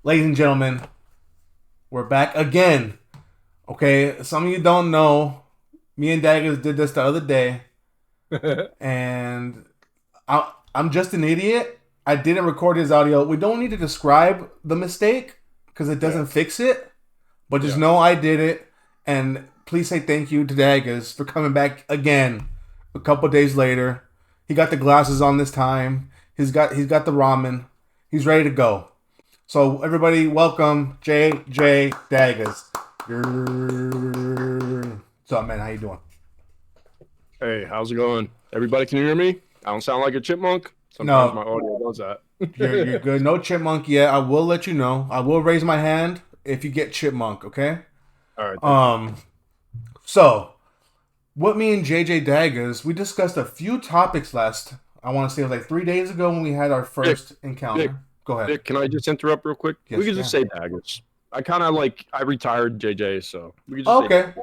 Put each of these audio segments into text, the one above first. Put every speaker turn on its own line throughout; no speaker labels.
Ladies and gentlemen, we're back again. Okay, some of you don't know, me and Daggas did this the other day, and I'm just an idiot. I didn't record his audio. We don't need to describe the mistake because it
Yeah,
doesn't fix it, but just
yeah.
know I did it. And please say thank you to Daggas for coming back again a couple days later. He got the glasses on this time. He's got the ramen. He's ready to go. So everybody, welcome JJ Daggas. What's up, man? How you doing?
Hey, how's it going? Everybody can hear me? I don't sound like a chipmunk. Sometimes my
No,
audio does
you're
that.
good. No chipmunk yet. I will let you know. I will raise my hand if you get chipmunk. Okay.
All right, thank you.
Um. So what me and JJ Daggas we discussed a few topics last. I want to say it was like 3 days ago when we had our
Vic,
first
Vic,
encounter. Go ahead.
Vic, can I just interrupt real quick? We
Yes, you
could just
can.
say Daggas. I retired JJ, so we could just say
Okay.
Daggas.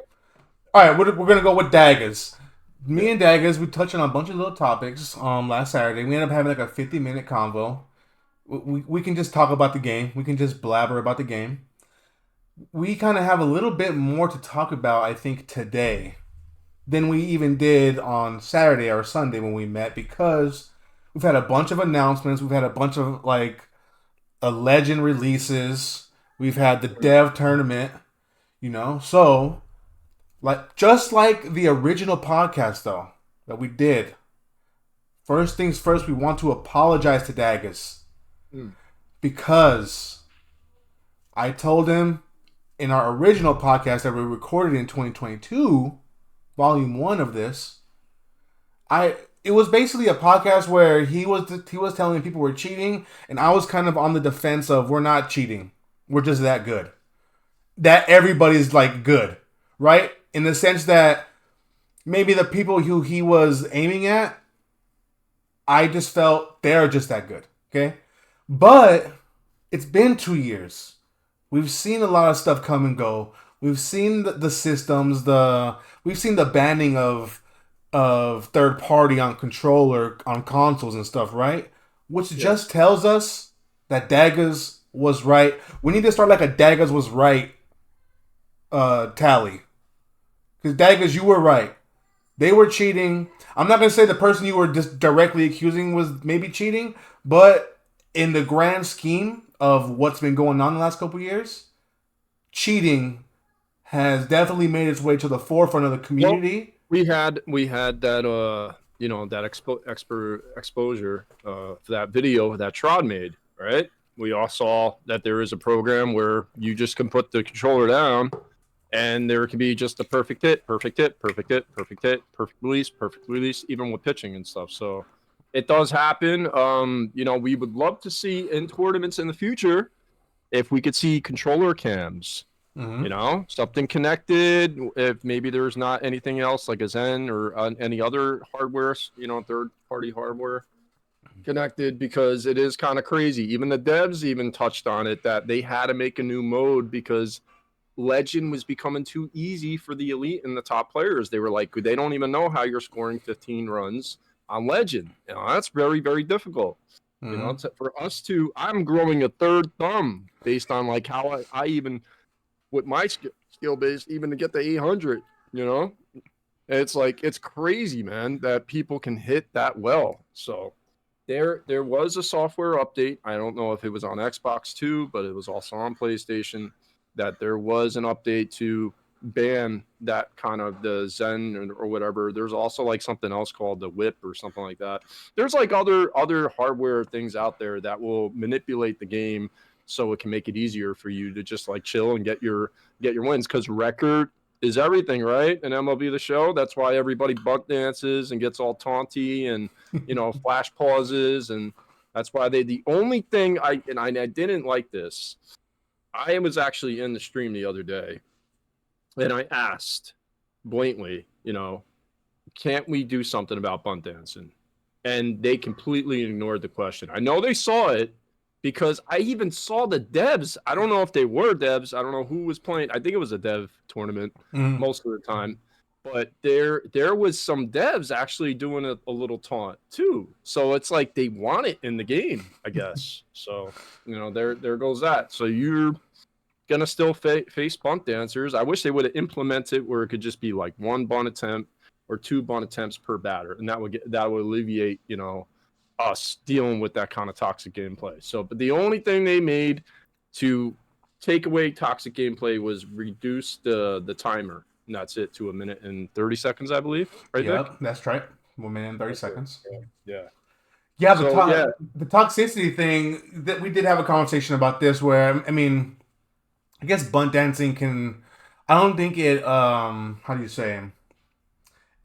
All right. We're gonna go with Daggas. Me
Yeah.
and Daggas, we touched on a bunch of little topics last Saturday. We ended up having like a 50-minute convo. We can just talk about the game. We can just blabber about the game. We kind of have a little bit more to talk about, I think, today than we even did on Saturday or Sunday when we met because we've had a bunch of announcements. We've had a bunch of like a legend releases. We've had the dev tournament, So, like just like the original podcast though that we did, first things first, we want to apologize to Daggas
Mm.
because I told him in our original podcast that we recorded in 2022, volume 1 of this, I it was basically a podcast where he was telling people we're cheating and I was kind of on the defense of we're not cheating. We're just that good. That everybody's like good, right? In the sense that maybe the people who he was aiming at, I just felt they're just that good, okay? But it's been 2 years. We've seen a lot of stuff come and go. We've seen the systems, we've seen the banning of third party on controller on consoles and stuff, right? Which
Yeah.
just tells us that Daggas was right. We need to start like a Daggas was right tally. Because Daggas, you were right. They were cheating. I'm not gonna say the person you were just directly accusing was maybe cheating, but in the grand scheme of what's been going on the last couple years, cheating has definitely made its way to the forefront of the
Well,
community.
we had that that exposure for that video that Trod made, right? We all saw that there is a program where you just can put the controller down and there can be just a perfect hit, perfect hit, perfect hit, perfect hit, perfect release, even with pitching and stuff. So it does happen. We would love to see in tournaments in the future if we could see controller cams,
Mm-hmm.
something connected. If maybe there's not anything else like a Zen or any other hardware, third party hardware connected, because it is kind of crazy. Even the devs even touched on it that they had to make a new mode because Legend was becoming too easy for the elite and the top players. They were like, they don't even know how you're scoring 15 runs on Legend. That's very, very difficult.
Mm-hmm.
For us to, I'm growing a third thumb based on like how I even, with my skill base, even to get the 800, you know, it's like, it's crazy, man, that people can hit that well. So there was a software update. I don't know if it was on Xbox too, but it was also on PlayStation, that there was an update to ban that kind of the Zen or whatever. There's also like something else called the Whip or something like that. There's like other hardware things out there that will manipulate the game so it can make it easier for you to just like chill and get your wins, because record is everything, right? In MLB The Show, that's why everybody butt dances and gets all taunty and flash pauses, and that's why the only thing I didn't like this. I was actually in the stream the other day, and I asked blatantly, can't we do something about butt dancing? And they completely ignored the question. I know they saw it because I even saw the devs. I don't know if they were devs. I don't know who was playing. I think it was a dev tournament
Mm-hmm.
most of the time. But there was some devs actually doing a little taunt too. So it's like they want it in the game, I guess. So, there goes that. So you're gonna still face bunt dancers. I wish they would have implemented where it could just be like one bunt attempt or two bunt attempts per batter, and that would alleviate us dealing with that kind of toxic gameplay. So, but the only thing they made to take away toxic gameplay was reduce the timer, and that's it, to 1 minute and 30 seconds, I believe. Right?
Yep, that's right. 1 minute and 30 seconds.
Yeah.
Yeah, the toxicity thing, that we did have a conversation about this where, I mean, I guess bunt dancing can, I don't think it, how do you say,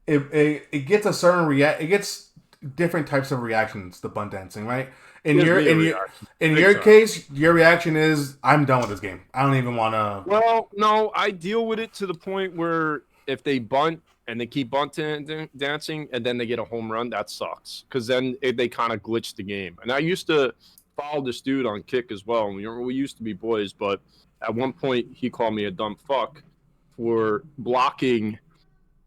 it gets a certain it gets different types of reactions, the bunt dancing, right? In your case, your reaction is, I'm done with this game. I don't even want to.
Well, no, I deal with it to the point where if they bunt and they keep dancing and then they get a home run, that sucks, because then they kind of glitch the game. And I used to follow this dude on Kick as well. We used to be boys, but at one point he called me a dumb fuck for blocking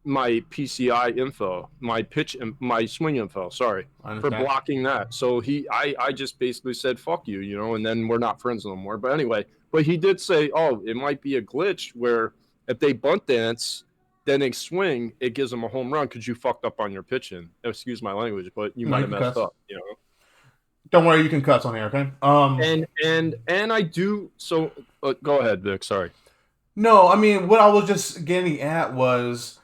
my PCI info, my pitch and my swing info, for blocking that. So I just basically said, fuck you, and then we're not friends no more. But anyway, he did say, oh, it might be a glitch where if they bunt dance, then they swing, it gives them a home run because you fucked up on your pitching. Excuse my language, but you might have messed up,
Don't worry, you can cuss on here, okay?
And I do, so go ahead, Vic, sorry.
No, I mean, what I was just getting at was,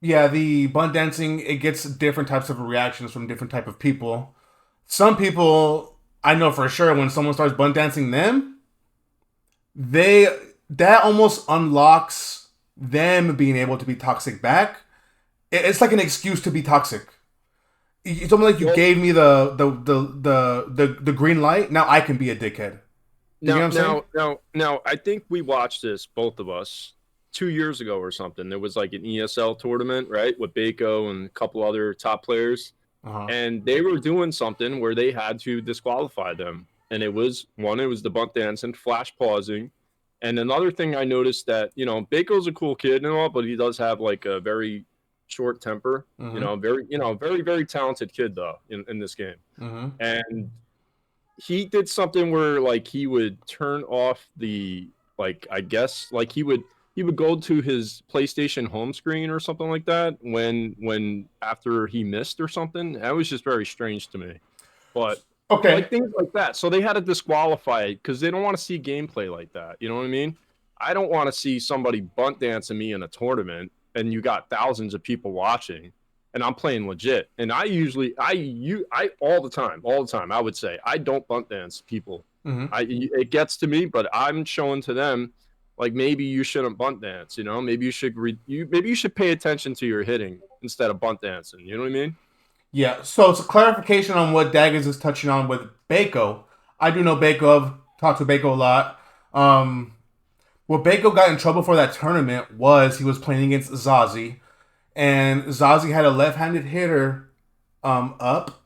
yeah, the bunt dancing, it gets different types of reactions from different type of people. Some people, I know for sure, when someone starts bunt dancing them, that almost unlocks them being able to be toxic back. It's like an excuse to be toxic. It's almost like you gave me the green light. Now I can be a dickhead.
Now, I think we watched this, both of us, 2 years ago or something. There was like an ESL tournament, right, with Baco and a couple other top players, and they were doing something where they had to disqualify them. And it was the bunt dance and flash pausing. And another thing I noticed that Baco's a cool kid and all, but he does have like a very short temper. Very very talented kid though in this game. And he did something where like he would turn off the, like, I guess like he would go to his PlayStation home screen or something like that when after he missed or something. That was just very strange to me. But okay, like things like that. So they had to disqualify it because they don't want to see gameplay like that. You know what I mean? I don't want to see somebody bunt dancing me in a tournament and you got thousands of people watching and I'm playing legit. And I all the time, I would say I don't bunt dance people. It gets to me, but I'm showing to them, like, maybe you shouldn't bunt dance, maybe you should pay attention to your hitting instead of bunt dancing. You know what I mean?
Yeah. So it's a clarification on what Daggas is touching on with Baco. I do know Baco. I've talked to Baco a lot. What Baco got in trouble for that tournament was he was playing against Zazie, and Zazie had a left-handed hitter up,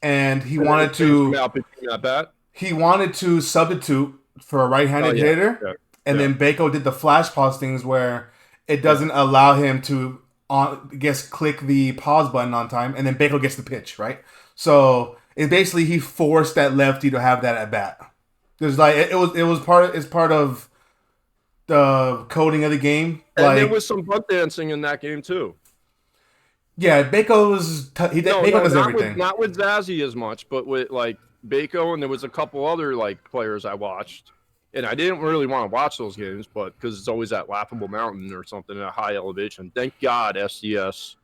and he wanted to substitute for a right-handed hitter. Yeah. And then Baco did the flash pause things where it doesn't allow him to, click the pause button on time, and then Baco gets the pitch, right? So it basically he forced that lefty to have that at bat. There's like it's part of the coding of the game.
And there was some butt dancing in that game too.
Yeah, Baco does everything.
Not with Zazie as much, but with like Baco, and there was a couple other like players I watched. And I didn't really want to watch those games, but because it's always at Laughable Mountain or something at a high elevation. Thank God SDS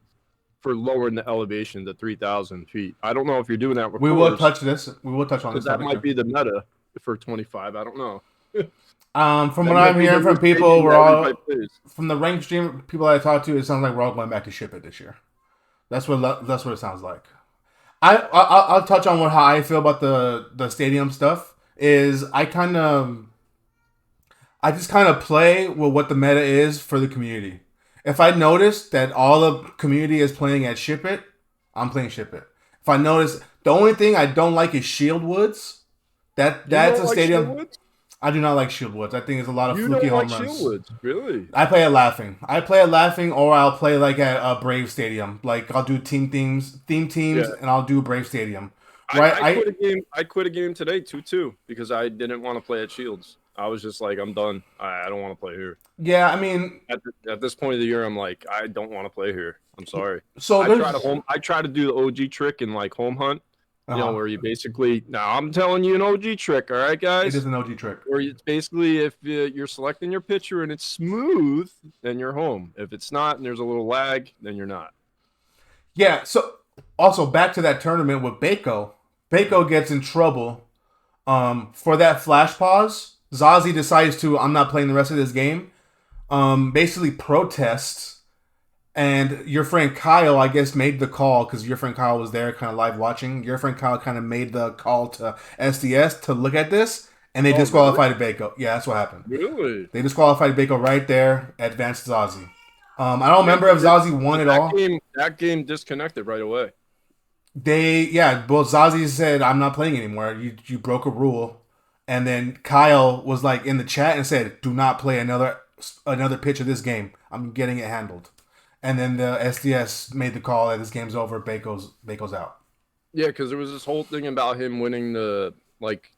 for lowering the elevation to 3,000 feet. I don't know if you're doing that with
We will touch on this.
That might be the meta for 25. I don't know.
From what I'm hearing from people, from the ranked stream people I talk to, it sounds like we're all going back to ship it this year. That's what it sounds like. I'll touch on how I feel about the stadium stuff. Is I just kind of play with what the meta is for the community. If I notice that all the community is playing at Ship It, I'm playing Ship It. If I notice the only thing I don't like is Shield Woods, that's a stadium. I do not like Shield Woods. I think it's a lot of
You
fluky
don't like
home runs.
Shield Woods, really?
I play at Laughing. Or I'll play like at a Brave Stadium. Like I'll do theme teams, and I'll do Brave Stadium. Right?
I quit a game. I quit a game today, 2-2, because I didn't want to play at Shields. I was just like, I'm done. I don't want to play here.
Yeah, I mean,
at this point of the year, I'm like, I don't want to play here. I'm sorry.
So
I try to do the OG trick in like home hunt. You know, where you basically, now I'm telling you an OG trick, all right, guys?
It is an OG trick.
Where it's basically, if you're selecting your pitcher and it's smooth, then you're home. If it's not and there's a little lag, then you're not.
Yeah, so also back to that tournament with Bako. Bako gets in trouble for that flash pause. Zazie decides to, I'm not playing the rest of this game. Basically protests. And your friend Kyle, I guess, made the call because your friend Kyle was there kind of live watching. Your friend Kyle kind of made the call to SDS to look at this, and they disqualified Bako. Yeah, that's what happened.
Really?
They disqualified Bako right there, advanced Zazie. I don't remember if Zazie won at all.
That game disconnected right away.
Zazie said, I'm not playing anymore. You broke a rule. And then Kyle was like in the chat and said, do not play another pitch of this game. I'm getting it handled. And then the SDS made the call that this game's over. Bako's out.
Yeah, because there was this whole thing about him winning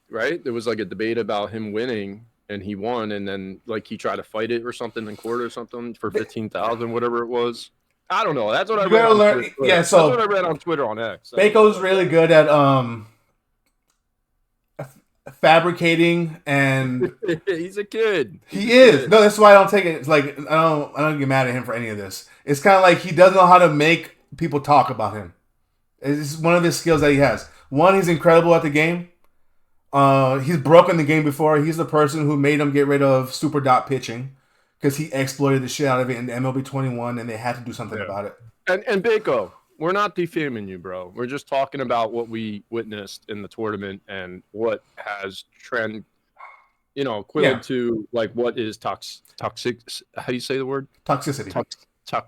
right? There was like a debate about him winning, and he won, and then like he tried to fight it or something in court or something for $15,000, whatever it was. I don't know. That's what I read. That's what I read on Twitter on X.
Bako's really good at fabricating, and
he's a kid.
He is. No, that's why I don't take it. It's like I don't get mad at him for any of this. It's kind of like he doesn't know how to make people talk about him. It's one of his skills that he has. One, he's incredible at the game. He's broken the game before. He's the person who made him get rid of super dot pitching because he exploited the shit out of it in MLB 21, and they had to do something about it.
And Bako, we're not defaming you, bro. We're just talking about what we witnessed in the tournament and what has equivalent to like what is toxic. How do you say the word?
Toxicity.
I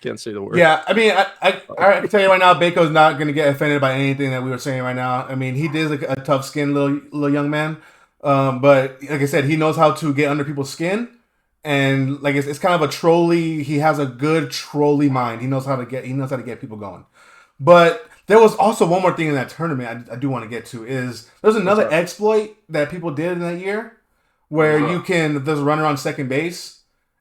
can't say the word.
Yeah, I mean, I can tell you right now, Bako's not going to get offended by anything that we were saying right now. I mean, he did like a tough skin little young man, but like I said, he knows how to get under people's skin, and like it's kind of a trolley. He has a good trolley mind. He knows how to get people going. But there was also one more thing in that tournament I do want to get to is there's another exploit that people did in that year where there's a runner on second base.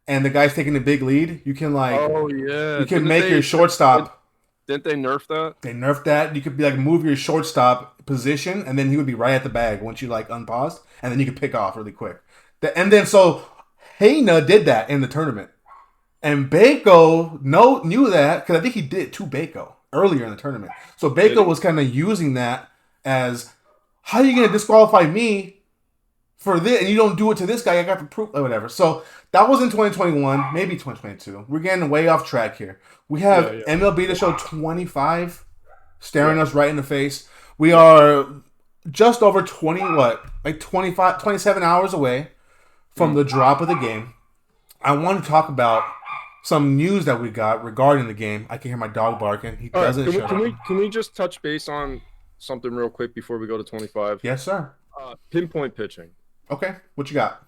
And the guy's taking the big lead. You can you can make your shortstop.
Didn't they nerf that?
They nerfed that. You could be like move your shortstop position, and then he would be right at the bag once you like unpaused, and then you could pick off really quick. And then so Hayna did that in the tournament, and Bako knew that because I think he did it to Bako earlier in the tournament. So Bako was kind of using that as, how are you going to disqualify me for this, and you don't do it to this guy? I got the proof or whatever. So that was in 2021, maybe 2022. We're getting way off track here. We have MLB The Show 25 staring us right in the face. We are just over 27 hours away from the drop of the game. I want to talk about some news that we got regarding the game. I can hear my dog barking. He doesn't shut up.
Can we just touch base on something real quick before we go to 25?
Yes, sir.
Pinpoint pitching.
Okay, what you got?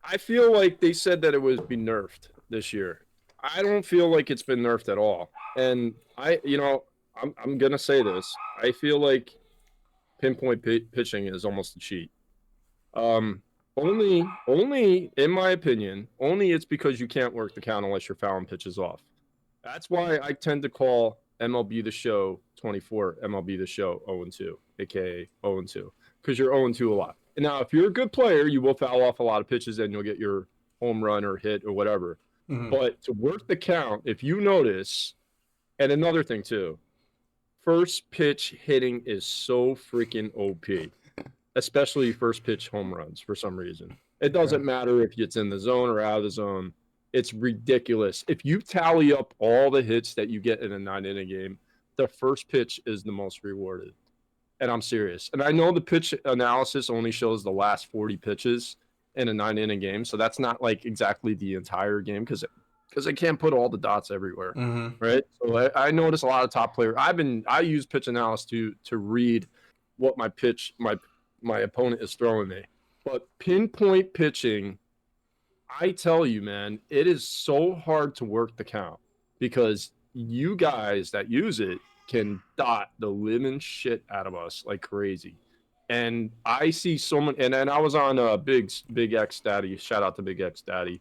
I feel like they said that it would be nerfed this year. I don't feel like it's been nerfed at all. And I'm gonna say this. I feel like pinpoint pitching is almost a cheat. Only in my opinion, only it's because you can't work the count unless you're fouling pitches off. That's why I tend to call MLB The Show 24 MLB The Show 0-2, aka 0-2, because you're 0-2 a lot. Now, if you're a good player, you will foul off a lot of pitches and you'll get your home run or hit or whatever. Mm-hmm. But to work the count, if you notice, and another thing too, first pitch hitting is so freaking OP, especially first pitch home runs for some reason. It doesn't matter if it's in the zone or out of the zone. It's ridiculous. If you tally up all the hits that you get in a 9-inning game, the first pitch is the most rewarded. And I'm serious. And I know the pitch analysis only shows the last 40 pitches in a 9-inning game. So that's not like exactly the entire game because it can't put all the dots everywhere. Mm-hmm. Right. So I notice a lot of top players. I use pitch analysis to read what my pitch, my opponent is throwing me. But pinpoint pitching, I tell you, man, it is so hard to work the count because you guys that use it can dot the living shit out of us like crazy. And I see so many, and I was on Big X Daddy. Shout out to Big X Daddy.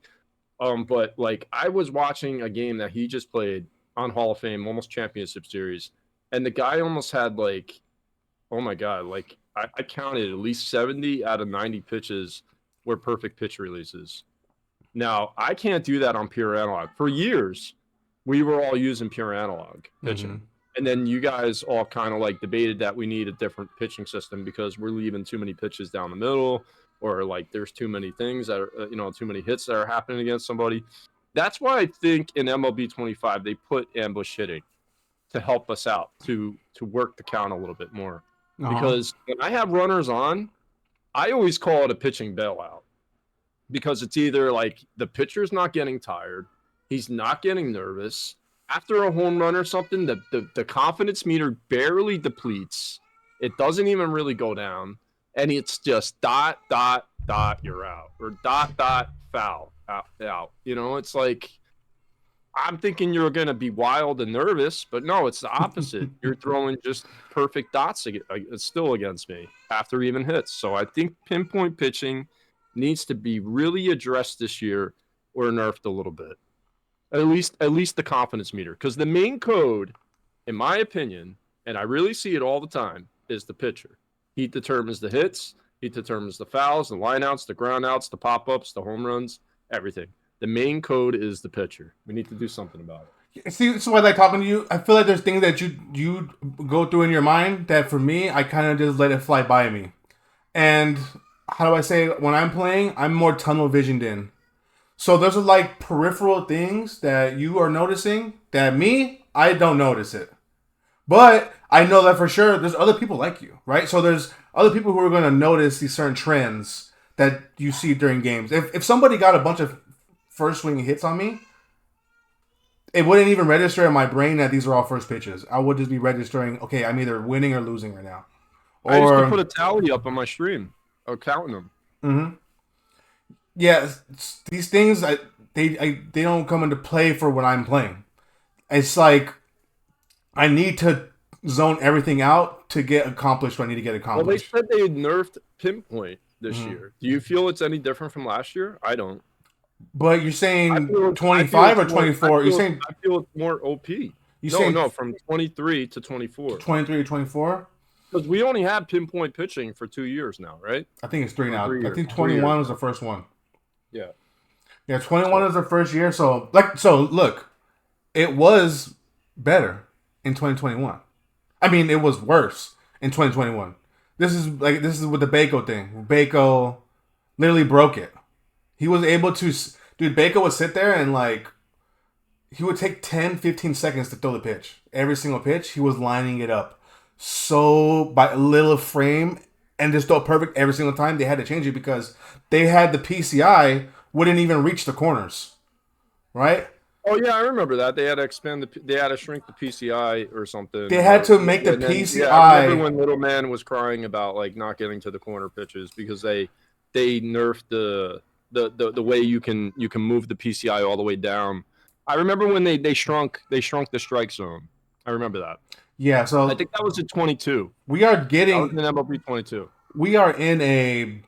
But like I was watching a game that he just played on Hall of Fame, almost championship series, and the guy almost had like, oh my god, like I counted at least 70 out of 90 pitches were perfect pitch releases. Now, I can't do that on pure analog. For years, we were all using pure analog pitching. Mm-hmm. And then you guys all kind of like debated that we need a different pitching system because we're leaving too many pitches down the middle, or like there's too many things that are, too many hits that are happening against somebody. That's why I think in MLB 25, they put ambush hitting to help us out, to work the count a little bit more. Uh-huh. Because when I have runners on, I always call it a pitching bailout. Because it's either like the pitcher's not getting tired, he's not getting nervous. After a home run or something, the confidence meter barely depletes. It doesn't even really go down. And it's just dot, dot, dot, you're out. Or dot, dot, foul, out. It's like, I'm thinking you're going to be wild and nervous, but no, it's the opposite. You're throwing just perfect dots still against me after even hits. So I think pinpoint pitching needs to be really addressed this year or nerfed a little bit. At least the confidence meter. Because the main code, in my opinion, and I really see it all the time, is the pitcher. He determines the hits, he determines the fouls, the lineouts, the groundouts, the pop-ups, the home runs, everything. The main code is the pitcher. We need to do something about it.
See, that's why I like talking to you. I feel like there's things that you go through in your mind that for me, I kind of just let it fly by me. And how do I say it? When I'm playing, I'm more tunnel visioned in. So those are like peripheral things that you are noticing that me, I don't notice it. But I know that for sure there's other people like you, right? So there's other people who are going to notice these certain trends that you see during games. If somebody got a bunch of first swing hits on me, it wouldn't even register in my brain that these are all first pitches. I would just be registering, okay, I'm either winning or losing right now.
Or, I used to put a tally up on my stream. Or counting them.
Mm-hmm. Yeah, these things they don't come into play for when I'm playing. It's like I need to zone everything out to get accomplished what I need to get accomplished.
Well, they said they nerfed pinpoint this year. Do you feel it's any different from last year? I don't.
But you're saying 25 or 24? You're saying
I feel it's more OP. No, from 23 to 24.
23 to 24.
Because we only had pinpoint pitching for 2 years now, right?
I think it's 3 now. I think 21 was the first one.
Yeah.
Yeah, 21 was the first year. So look, it was better in 2021. I mean, it was worse in 2021. This is with the Baco thing. Baco literally broke it. He was able to, dude, Baco would sit there and like, he would take 10, 15 seconds to throw the pitch. Every single pitch, he was lining it up. So by a little frame and just throw it perfect every single time. They had to change it because they had the PCI wouldn't even reach the corners, right?
Oh yeah, I remember that. They had to they had to shrink the PCI or something.
They had to make the PCI.
Yeah, I remember when Little Man was crying about like not getting to the corner pitches because they nerfed the way you can move the PCI all the way down. I remember when they shrunk the strike zone. I remember that.
Yeah, so
I think that was at 22.
We are getting
in MLB 22.
We are in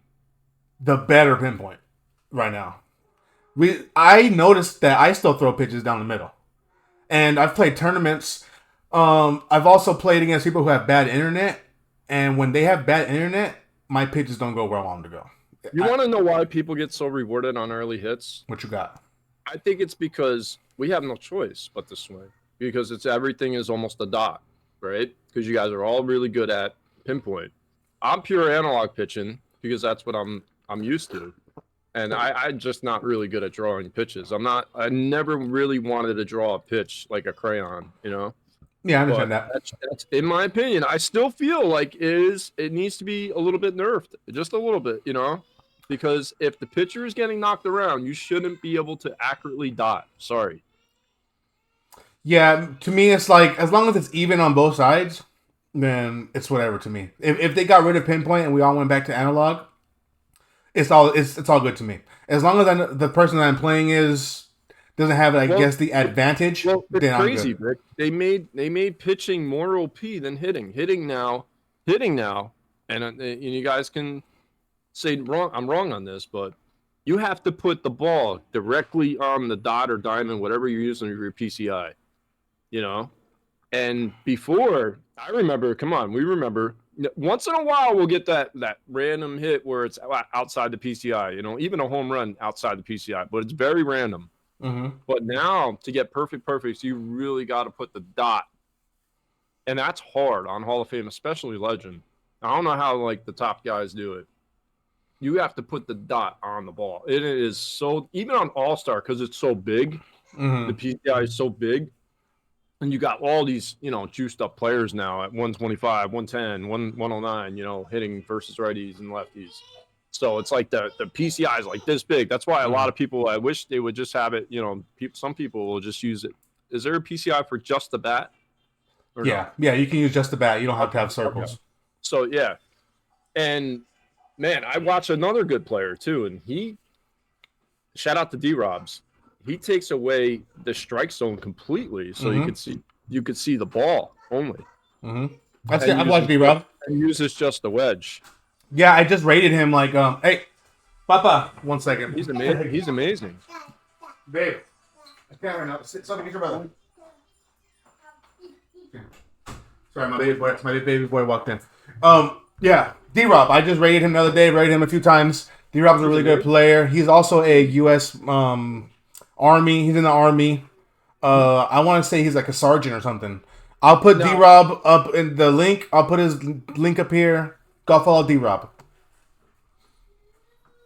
the better pinpoint right now. I noticed that I still throw pitches down the middle, and I've played tournaments. I've also played against people who have bad internet, and when they have bad internet, my pitches don't go where I want them to go.
You want to know why people get so rewarded on early hits?
What you got?
I think it's because we have no choice but to swing because everything is almost a dot. Right? Because you guys are all really good at pinpoint. I'm pure analog pitching because that's what I'm used to. And I'm just not really good at drawing pitches. I never really wanted to draw a pitch like a crayon,
Yeah, I understand that.
That's in my opinion. I still feel like it needs to be a little bit nerfed. Just a little bit, Because if the pitcher is getting knocked around, you shouldn't be able to accurately dot. Sorry.
Yeah, to me, it's like, as long as it's even on both sides, then it's whatever to me. If they got rid of pinpoint and we all went back to analog, it's all good to me. As long as the person that I'm playing doesn't have, I guess, the advantage,
Well, it's
then I'm
crazy,
good.
Vic. They made pitching more OP than hitting. Hitting now, and you guys can say I'm wrong on this, but you have to put the ball directly on the dot or diamond, whatever you're using for your PCI. You know, and before I remember, we remember once in a while we'll get that random hit where it's outside the PCI. You know, even a home run outside the PCI, but it's very random.
Mm-hmm.
But now to get perfect, you really got to put the dot, and that's hard on Hall of Fame, especially Legend. I don't know how like the top guys do it. You have to put the dot on the ball. It is so even on All Star because it's so big.
Mm-hmm.
The PCI is so big, and you got all these juiced up players now at 125, 110, 109. Hitting versus righties and lefties. So it's like the PCI is like this big. That's why a lot of people, I wish they would just have it. Some people will just use it. Is there a PCI for just the bat?
Yeah, no? Yeah, you can use just the bat. You don't have to have circles.
Okay. So yeah, and man, I watch another good player too, and shout out to D-Robs. He takes away the strike zone completely, so you could see the ball only.
Mm-hmm. I've watched D-Rob.
He uses just the wedge.
Yeah, I just rated him like, hey, Papa, 1 second.
He's amazing. He's amazing.
Babe, I can't right now. Something, get your brother. Sorry, my baby boy walked in. Yeah, D-Rob. I just rated him the other day. Rated him a few times. D-Rob's a really good player. He's also a U.S. Army. He's in the Army. I want to say he's like a sergeant or something. I'll put D-Rob up in the link. I'll put his link up here. Go follow D-Rob.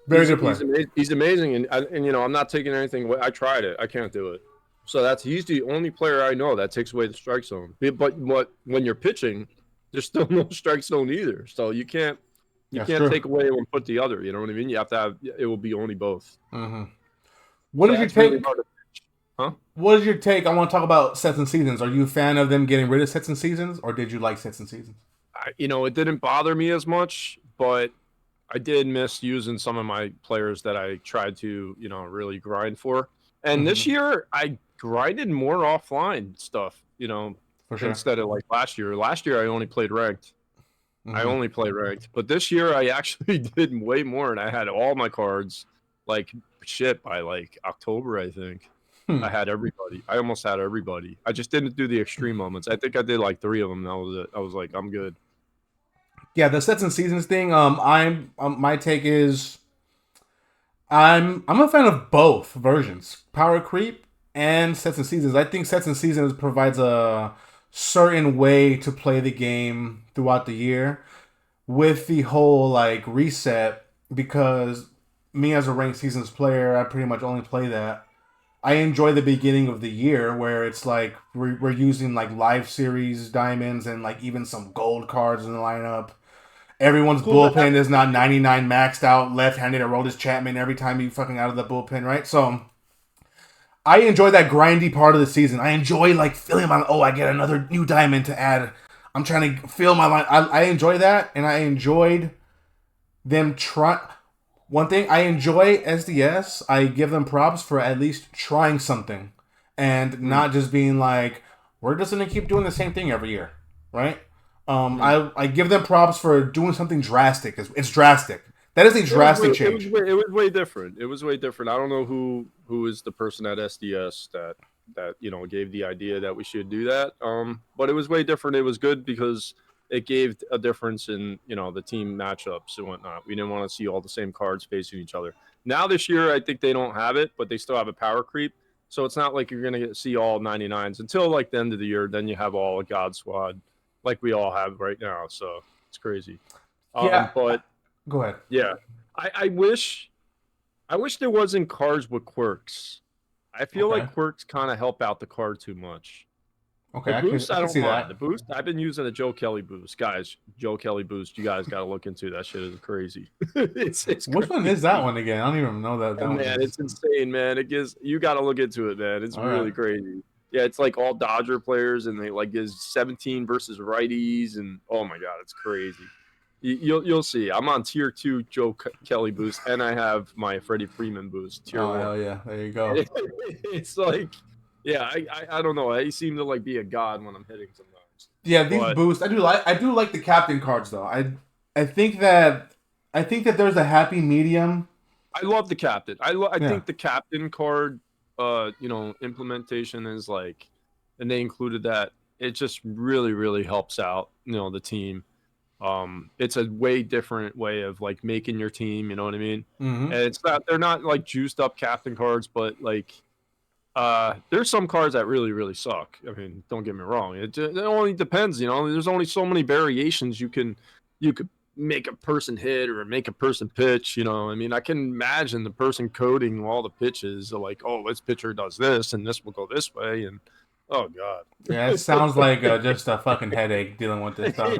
Very good player.
He's amazing, and I'm not taking anything away. I tried it. I can't do it. So he's the only player I know that takes away the strike zone. But when you're pitching, there's still no strike zone either. So you can't take away and put the other. You know what I mean? You have to have it will be only both.
Mm-hmm. What is your take? Really huh? What is your take? I want to talk about sets and seasons. Are you a fan of them getting rid of sets and seasons, or did you like sets and seasons?
It didn't bother me as much, but I did miss using some of my players that I tried to, really grind for. And this year, I grinded more offline stuff,
for sure.
Instead of like last year. Last year, I only played ranked. I only played ranked. But this year, I actually did way more, and I had all my cards, like, by, like, October, I think. I had everybody. I almost had everybody. I just didn't do the extreme moments. I think I did, like, 3 of them. That was it. I was like, I'm good.
Yeah, the sets and seasons thing, my take is I'm a fan of both versions. Power creep and sets and seasons. I think sets and seasons provides a certain way to play the game throughout the year with the whole like reset, because me as a ranked seasons player, I pretty much only play that. I enjoy the beginning of the year where it's like we're using like live series diamonds and like even some gold cards in the lineup. Everyone's bullpen is not 99 maxed out, left-handed Aroldis Chapman every time you fucking out of the bullpen, right? So I enjoy that grindy part of the season. I enjoy like feeling my, I get another new diamond to add. I'm trying to fill my line. I enjoy that, and I enjoyed them try. One thing, I enjoy SDS. I give them props for at least trying something and not just being like, we're just going to keep doing the same thing every year, right? I give them props for doing something drastic. It's drastic. That is a drastic change.
It was way different. It was way different. I don't know who is the person at SDS that gave the idea that we should do that. But it was way different. It was good because it gave a difference in the team matchups and whatnot. We didn't want to see all the same cards facing each other. Now this year, I think they don't have it, but they still have a power creep. So it's not like you're gonna see all 99s until like the end of the year. Then you have all a God Squad, like we all have right now. So it's crazy.
Yeah,
but
go ahead.
Yeah, I wish there wasn't cards with quirks. I feel like quirks kind of help out the card too much.
Okay,
the boost, I don't
see
mind.
that.
The boost, I've been using a Joe Kelly boost, guys. Joe Kelly boost, you guys got to look into that. Shit is crazy. it's
Which
crazy.
one is that one again? I don't even know that.
Man, it's insane, man. You got to look into it, man. It's really crazy. Yeah, it's like all Dodger players, and they like is 17 versus righties, and oh my god, it's crazy. You'll see. I'm on tier 2 Joe Kelly boost, and I have my Freddie Freeman boost tier 1.
Hell yeah, there you go.
It's like, yeah, I don't know. I seem to like be a god when I'm hitting sometimes.
Yeah, these boosts. I do like the captain cards though. I think that there's a happy medium.
I love the captain. I think the captain card, implementation is like, and they included that. It just really, really helps out, the team. It's a way different way of like making your team. You know what I mean?
Mm-hmm.
And they're not like juiced up captain cards, but like, there's some cards that really, really suck. I mean, don't get me wrong. It only depends. There's only so many variations you could make a person hit or make a person pitch. I mean, I can imagine the person coding all the pitches like, oh, this pitcher does this and this will go this way, and oh god.
Yeah, it sounds like just a fucking headache dealing with this stuff.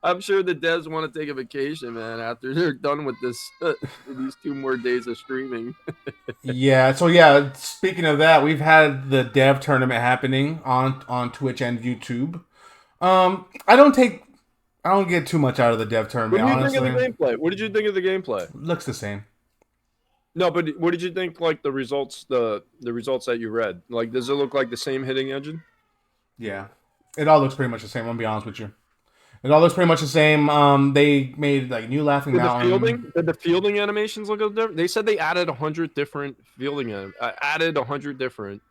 I'm sure the devs want to take a vacation, man, after they're done with this these 2 more days of streaming.
Yeah, so yeah, speaking of that, we've had the dev tournament happening on Twitch and YouTube. I don't get too much out of the dev tournament.
What did you think of the gameplay? What did you think of the gameplay?
Looks the same.
No, but what did you think? Like the results, the results that you read. Like, does it look like the same hitting engine?
Yeah, it all looks pretty much the same. I'm gonna be honest with you. It all looks pretty much the same. They made like new laughing mountain.
Did the fielding animations look different? They said they added 100 different fielding. Added 100 different.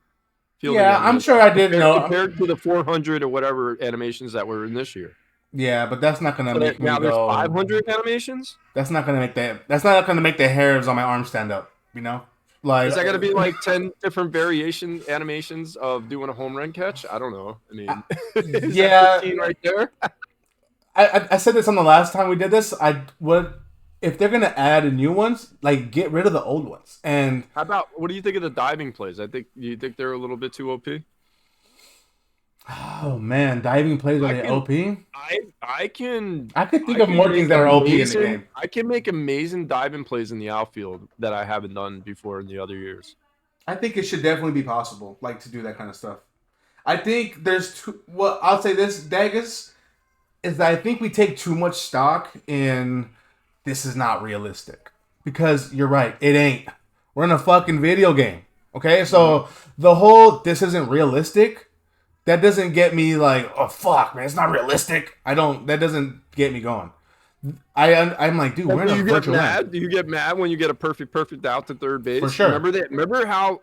Yeah, I'm sure I did know
compared to the 400 or whatever animations that were in this year.
Yeah, but that's not gonna make me
now
go.
There's 500 animations.
That's not gonna make that. That's not gonna make the hairs on my arm stand up. Like,
is that gonna be like 10 different variation animations of doing a home run catch? I don't know. I mean, is that 15 right there?
I said this on the last time we did this. If they're gonna add new ones, like get rid of the old ones. And
how about, what do you think of the diving plays? You think they're a little bit too OP?
Oh man, diving plays are OP.
I
could think of more things that are OP in the game.
I can make amazing diving plays in the outfield that I haven't done before in the other years.
I think it should definitely be possible, like, to do that kind of stuff. I think there's I'll say this, Daggas, is that I think we take too much stock in this is not realistic. Because you're right, it ain't. We're in a fucking video game. Okay? So the whole this isn't realistic, that doesn't get me like, oh fuck, man, it's not realistic. That doesn't get me going. I'm like, dude, we're in a virtual land.
Do you get mad when you get a perfect out to third base?
For sure.
Remember how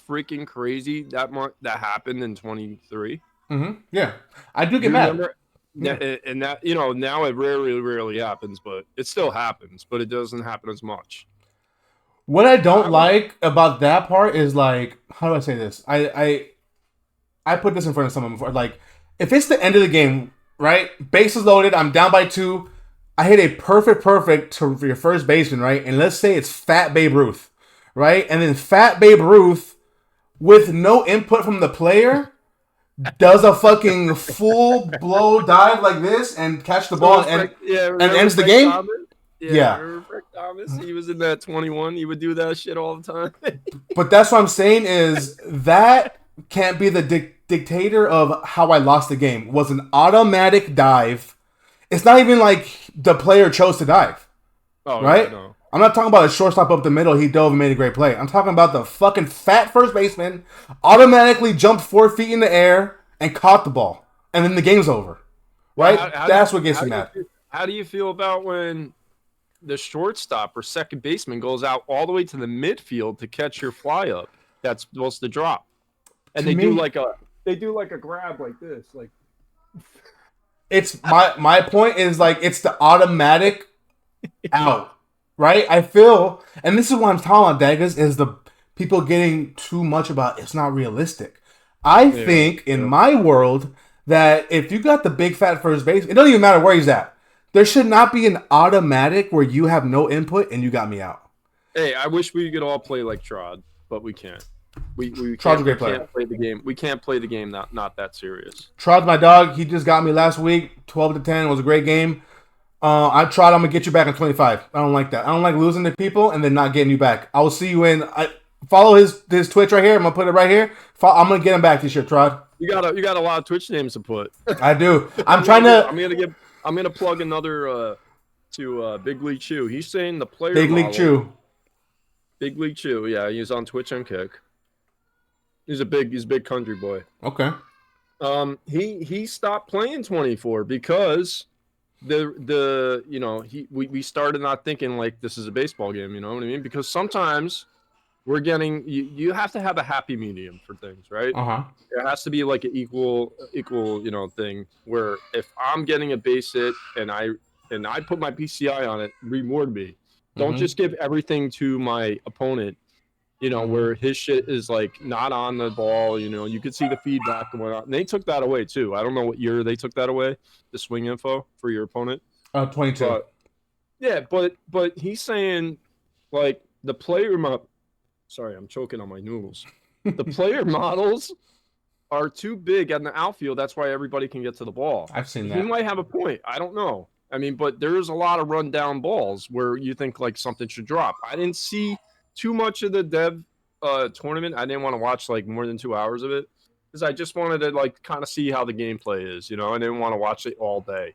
freaking crazy that happened in 23?
Mm-hmm. Yeah, I do get mad.
Yeah. And that, now it rarely happens, but it still happens, but it doesn't happen as much.
What I don't like about that part is, like, how do I say this? I put this in front of someone before. Like, if it's the end of the game, right? Bases loaded, I'm down by 2. I hit a perfect for your first baseman, right? And let's say it's Fat Babe Ruth, right? And then Fat Babe Ruth, with no input from the player, does a fucking full blow dive like this and catch the ball and ends the game.
Thomas? Yeah. Remember Frank Thomas? He was in that 21. He would do that shit all the time.
But that's what I'm saying is that can't be the dictator of how I lost the game. It was an automatic dive. It's not even like the player chose to dive.
Oh,
right?
No.
I'm not talking about a shortstop up the middle. He dove and made a great play. I'm talking about the fucking fat first baseman automatically jumped 4 feet in the air and caught the ball. And then the game's over. Right? That's what gets me mad.
How do you feel about when the shortstop or second baseman goes out all the way to the midfield to catch your fly up that's supposed to drop? And they do like a grab like this, like.
It's my point is, like, it's the automatic out, right? I feel, and this is what I'm talking about, Daggas, is the people getting too much about it's not realistic. I think in my world that if you got the big fat first base, it doesn't even matter where he's at. There should not be an automatic where you have no input and you got me out.
Hey, I wish we could all play like Trod, but we can't. We
Trod's a great player.
Can't play the game. We can't play the game not that serious.
Trod's my dog. He just got me last week. 12-10 was a great game. I'm gonna get you back in 25. I don't like that. I don't like losing to people and then not getting you back. I will see you in. Follow his Twitch right here. I'm gonna put it right here. I'm gonna get him back this year, Trod.
You got a lot of Twitch names to put.
I do. I'm gonna
I'm gonna plug another to Big League Chew. He's saying the player
Big
model,
League Chew.
Big League Chew. Yeah, he's on Twitch and Kick. He's a big country boy.
Okay.
He stopped playing 24 because we started not thinking like this is a baseball game. You know what I mean? Because sometimes we're getting you have to have a happy medium for things, right? There has to be like an equal thing where if I'm getting a base hit and I put my PCI on it, reward me. Don't just give everything to my opponent. Where his shit is like not on the ball. You could see the feedback and whatnot. And they took that away too. I don't know what year they took that away. The swing info for your opponent.
22.
But he's saying like the player Sorry, I'm choking on my noodles. The player models are too big on the outfield. That's why everybody can get to the ball.
I've seen that.
He might have a point. I don't know. I mean, but there's a lot of rundown balls where you think like something should drop. I didn't see too much of the dev tournament. I didn't want to watch like more than 2 hours of it because I just wanted to like kind of see how the gameplay is. I didn't want to watch it all day.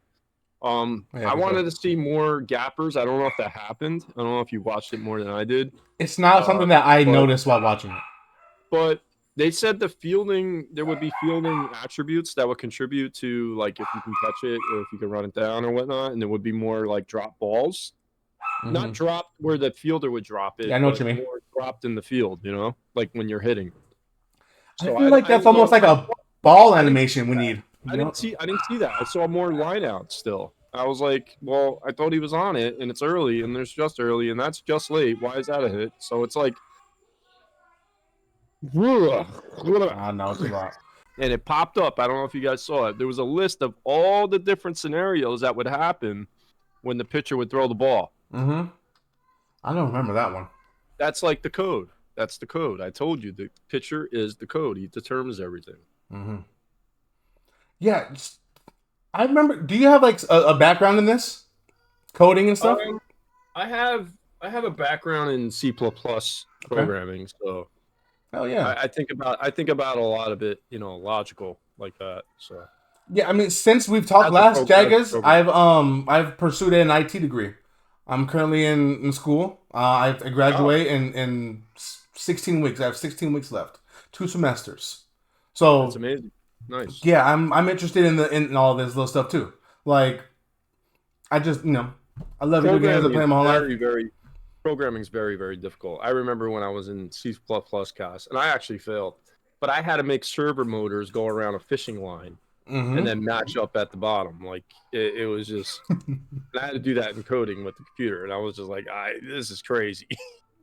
I wanted to see more gappers. I don't know if that happened. I don't know if you watched it more than I did.
It's not something that I noticed while watching it.
But they said there would be fielding attributes that would contribute to like if you can catch it or if you can run it down or whatnot, and there would be more like drop balls. Not dropped where the fielder would drop it.
Yeah, I know what you mean.
More dropped in the field, like when you're hitting.
So I feel like that's almost like a ball animation we need.
I didn't see that. I saw more line out still. I was like, well, I thought he was on it, and it's early, and there's just early, and that's just late. Why is that a hit? So it's like,
I know it's a lot.
And it popped up. I don't know if you guys saw it. There was a list of all the different scenarios that would happen when the pitcher would throw the ball.
I don't remember that one.
That's like the code. That's the code. I told you the pitcher is the code. He determines everything.
Yeah, I remember. Do you have like a background in this coding and stuff?
I have a background in C++ programming, so
oh yeah,
I think about a lot of it, logical like that. So
yeah, I mean, since we've talked last, Daggas, I've pursued an IT degree. I'm currently in school. I graduate in 16 weeks. I have 16 weeks left. 2 semesters. So
that's amazing. Nice.
Yeah, I'm interested in all this little stuff too. Like, I just I love video games. I play them all life.
Programming is very, very difficult. I remember when I was in C++ class, and I actually failed, but I had to make server motors go around a fishing line. And then match up at the bottom. Like it was just, I had to do that in coding with the computer, and I was just like, this is crazy.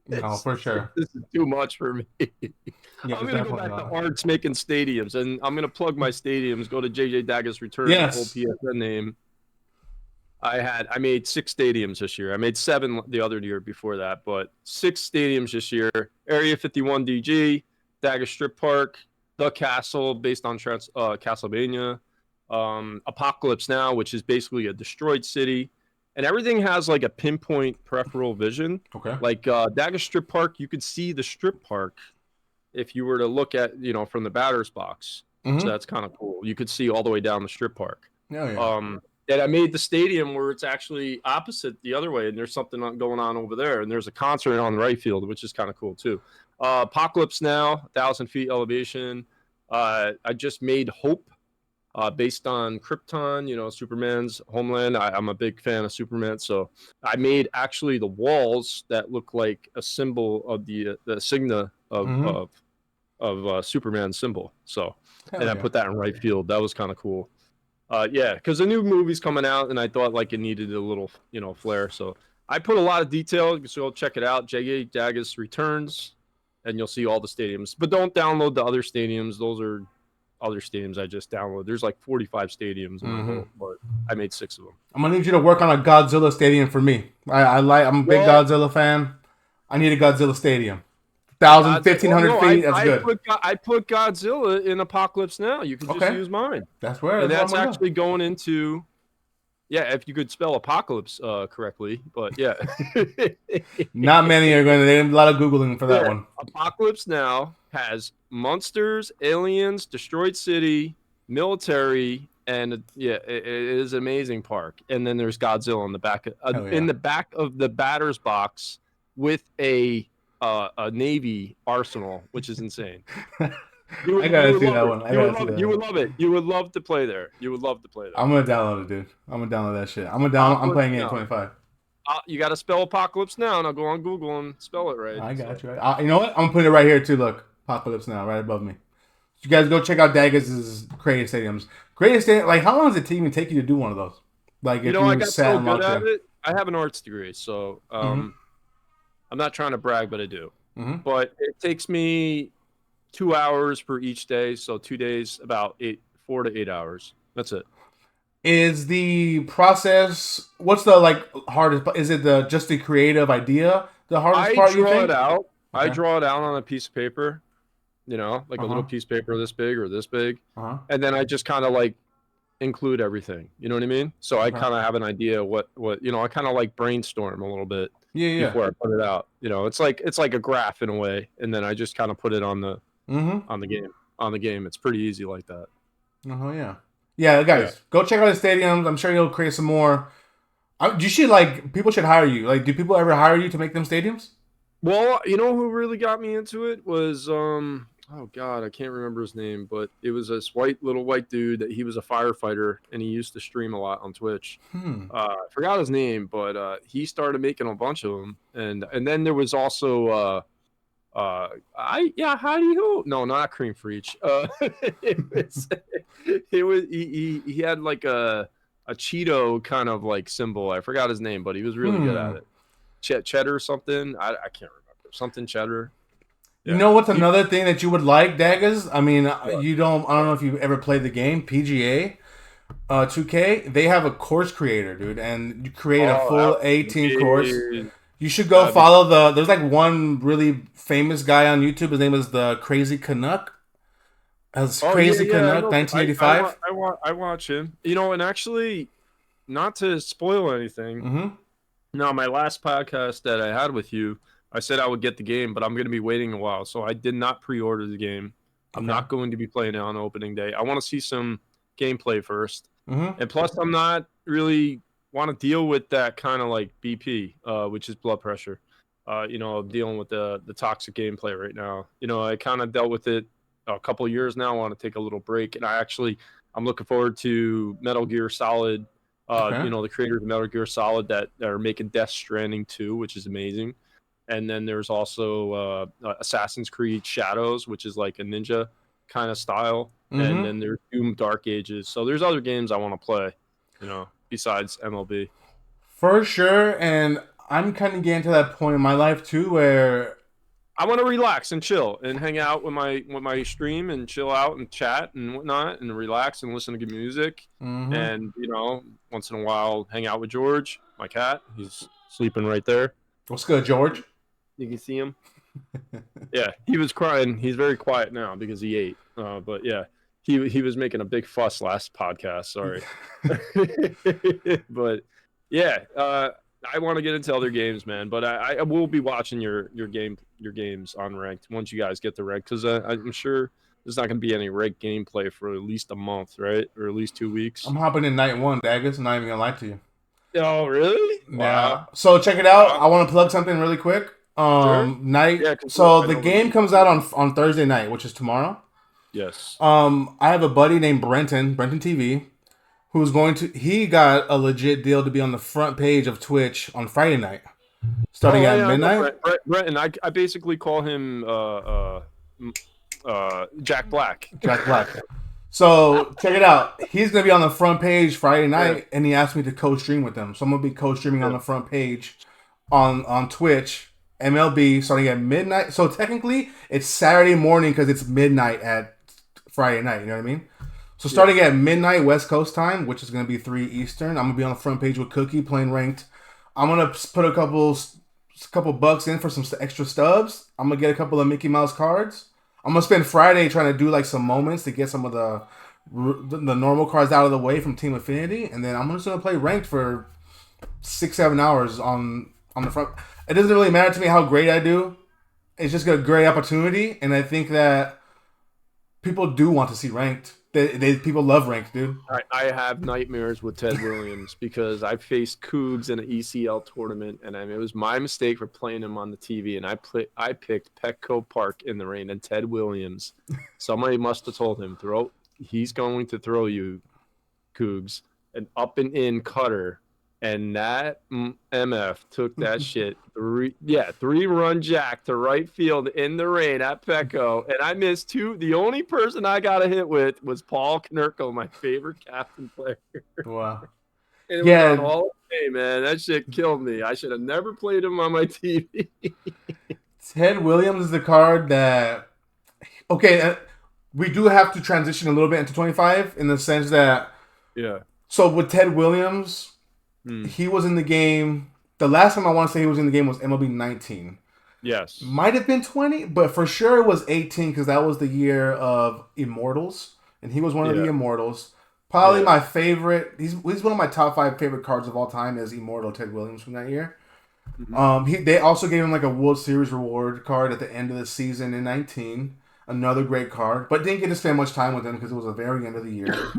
No, for sure.
This is too much for me. Yeah, I'm gonna go back to arts making stadiums, and I'm gonna plug my stadiums. Go to DaGGas25 Returns.
Yes.
The whole PSN name. I made 6 stadiums this year. I made 7 the other year before that, but 6 stadiums this year. Area 51 DG, Daggas Strip Park, The Castle, based on Castlevania, Apocalypse Now, which is basically a destroyed city, and everything has like a pinpoint peripheral vision.
Okay.
Like Daggas Strip Park, you could see the strip park if you were to look at from the batter's box. So that's kind of cool. You could see all the way down the strip park.
Yeah.
And I made the stadium where it's actually opposite the other way, and there's something going on over there, and there's a concert on the right field, which is kind of cool too. Apocalypse Now, 1,000 feet elevation. I just made Hope, based on Krypton, Superman's homeland. I'm a big fan of Superman, so I made actually the walls that look like a symbol of the insignia of Superman's symbol. So, I put that in right field. That was kind of cool. Because the new movie's coming out, and I thought like it needed a little, flair. So I put a lot of detail. So check it out. DaGGas Returns. And you'll see all the stadiums. But don't download the other stadiums. Those are other stadiums I just downloaded. There's like 45 stadiums, but I made 6 of them. I'm
going to need you to work on a Godzilla stadium for me. I'm a big Godzilla fan. I need a Godzilla stadium. 1,500 feet, that's good.
I put Godzilla in Apocalypse Now. You can just use mine.
That's where.
And that's actually going into... Yeah, if you could spell apocalypse correctly, but yeah.
Not many are going to. There's a lot of Googling for that one.
Apocalypse Now has monsters, aliens, destroyed city, military, and yeah, it is an amazing park. And then there's Godzilla in the back of the batter's box with a Navy arsenal, which is insane.
I gotta see that one. I gotta see that.
You would love it. You would love to play there. You would love to play there.
I'm gonna download it, dude. I'm gonna download that shit. I'm playing it 25.
You got to spell Apocalypse Now. Now go on Google and spell it right.
I got you. Right. You know what? I'm putting it right here too. Look, Apocalypse Now, right above me. You guys go check out Daggas' creative stadiums. Creative stadium. Like, how long does it even take you to do one of those? Like, if
I got so good at it. I have an arts degree, so I'm not trying to brag, but I do. But it takes me 2 hours for each day, so 2 days, about 4 to 8 hours. That's it.
Is the process? What's the hardest? Is it just the creative idea? The hardest part?
I draw it out. Okay. I draw it out on a piece of paper. A little piece of paper this big or this big, and then I just kind of include everything. You know what I mean? So I kind of have an idea what I kind of brainstorm a little bit before I put it out. It's like a graph in a way, and then I just kind of put it on the game. It's pretty easy like that.
Yeah, guys, go check out the stadiums. I'm sure you'll create some more. People should hire you. Do people ever hire you to make them stadiums?
Well, who really got me into it was oh God, I can't remember his name, but it was this little white dude that he was a firefighter and he used to stream a lot on Twitch. I forgot his name, but he started making a bunch of them, and then there was also not Cream Freach. He had a Cheeto kind of symbol. I forgot his name, but he was really good at it. Cheddar something. I can't remember. Something Cheddar. Yeah.
You know what's another thing that you would like, Daggas? I mean, I don't know if you've ever played the game PGA 2K. They have a course creator, dude, and you create a full 18 course. You should go follow there's one really famous guy on YouTube. His name is the Crazy Canuck. Crazy Canuck, 1985.
I watch him. And actually, not to spoil anything. No, my last podcast that I had with you, I said I would get the game, but I'm going to be waiting a while. So I did not pre-order the game. I'm not going to be playing it on opening day. I want to see some gameplay first. And plus, I'm not really want to deal with that kind of BP, which is blood pressure. Dealing with the toxic gameplay right now. I kind of dealt with it a couple years now. I want to take a little break, and I'm looking forward to Metal Gear Solid. The creators of Metal Gear Solid that are making Death Stranding 2, which is amazing. And then there's also Assassin's Creed Shadows, which is like a ninja kind of style. And then there's Doom Dark Ages. So there's other games I want to play, besides MLB.
For sure. And I'm kind of getting to that point in my life too where
I want to relax and chill and hang out with my stream and chill out and chat and whatnot and relax and listen to good music. And, once in a while hang out with George, my cat. He's sleeping right there.
What's good, George?
You can see him. Yeah, he was crying. He's very quiet now because he ate. But yeah, he was making a big fuss last podcast. Sorry. But yeah, I want to get into other games, man. But I will be watching your games on ranked once you guys get the ranked, because I'm sure there's not going to be any ranked gameplay for at least a month, right? Or at least 2 weeks.
I'm hopping in night 1, Daggas. I'm not even gonna lie to you.
Oh, really?
Yeah. Wow. So check it out. I want to plug something really quick. The game comes out on Thursday night, which is tomorrow.
Yes.
I have a buddy named Brenton TV, who's he got a legit deal to be on the front page of Twitch on Friday night, starting at midnight.
Brenton, I basically call him Jack Black.
Jack Black. So check it out. He's gonna be on the front page Friday night, and he asked me to co-stream with him. So I'm gonna be co-streaming on the front page on Twitch, MLB, starting at midnight. So technically, it's Saturday morning because it's midnight at Friday night. You know what I mean? So starting at midnight West Coast time, which is gonna be 3 Eastern, I'm gonna be on the front page with Cookie playing ranked. I'm gonna put a couple bucks in for some extra stubs. I'm gonna get a couple of Mickey Mouse cards. I'm gonna spend Friday trying to do some moments to get some of the normal cards out of the way from Team Affinity, and then I'm just gonna play ranked for 6-7 hours on the front. It doesn't really matter to me how great I do. It's just a great opportunity, and I think that people do want to see ranked. People love ranked, dude.
I have nightmares with Ted Williams because I faced Cougs in an ECL tournament, and it was my mistake for playing him on the TV. And I picked Petco Park in the rain, and Ted Williams. Somebody must have told him he's going to throw you, Cougs, an up and in cutter. And that MF took that shit 3-run jack to right field in the rain at Petco, and I missed 2. The only person I got a hit with was Paul Konerko, my favorite captain player.
Wow.
And it was on all day, man. That shit killed me. I should have never played him on my TV.
Ted Williams is the card that. Okay, we do have to transition a little bit into 25 in the sense that.
Yeah.
So with Ted Williams. He was in the game. The last time I want to say he was in the game was MLB 19.
Yes.
Might have been 20, but for sure it was 18 because that was the year of Immortals. And he was one of the Immortals. Probably my favorite. He's one of my top 5 favorite cards of all time is Immortal Ted Williams from that year. Mm-hmm. They also gave him like a World Series reward card at the end of the season in 19. Another great card. But didn't get to spend much time with him because it was the very end of the year.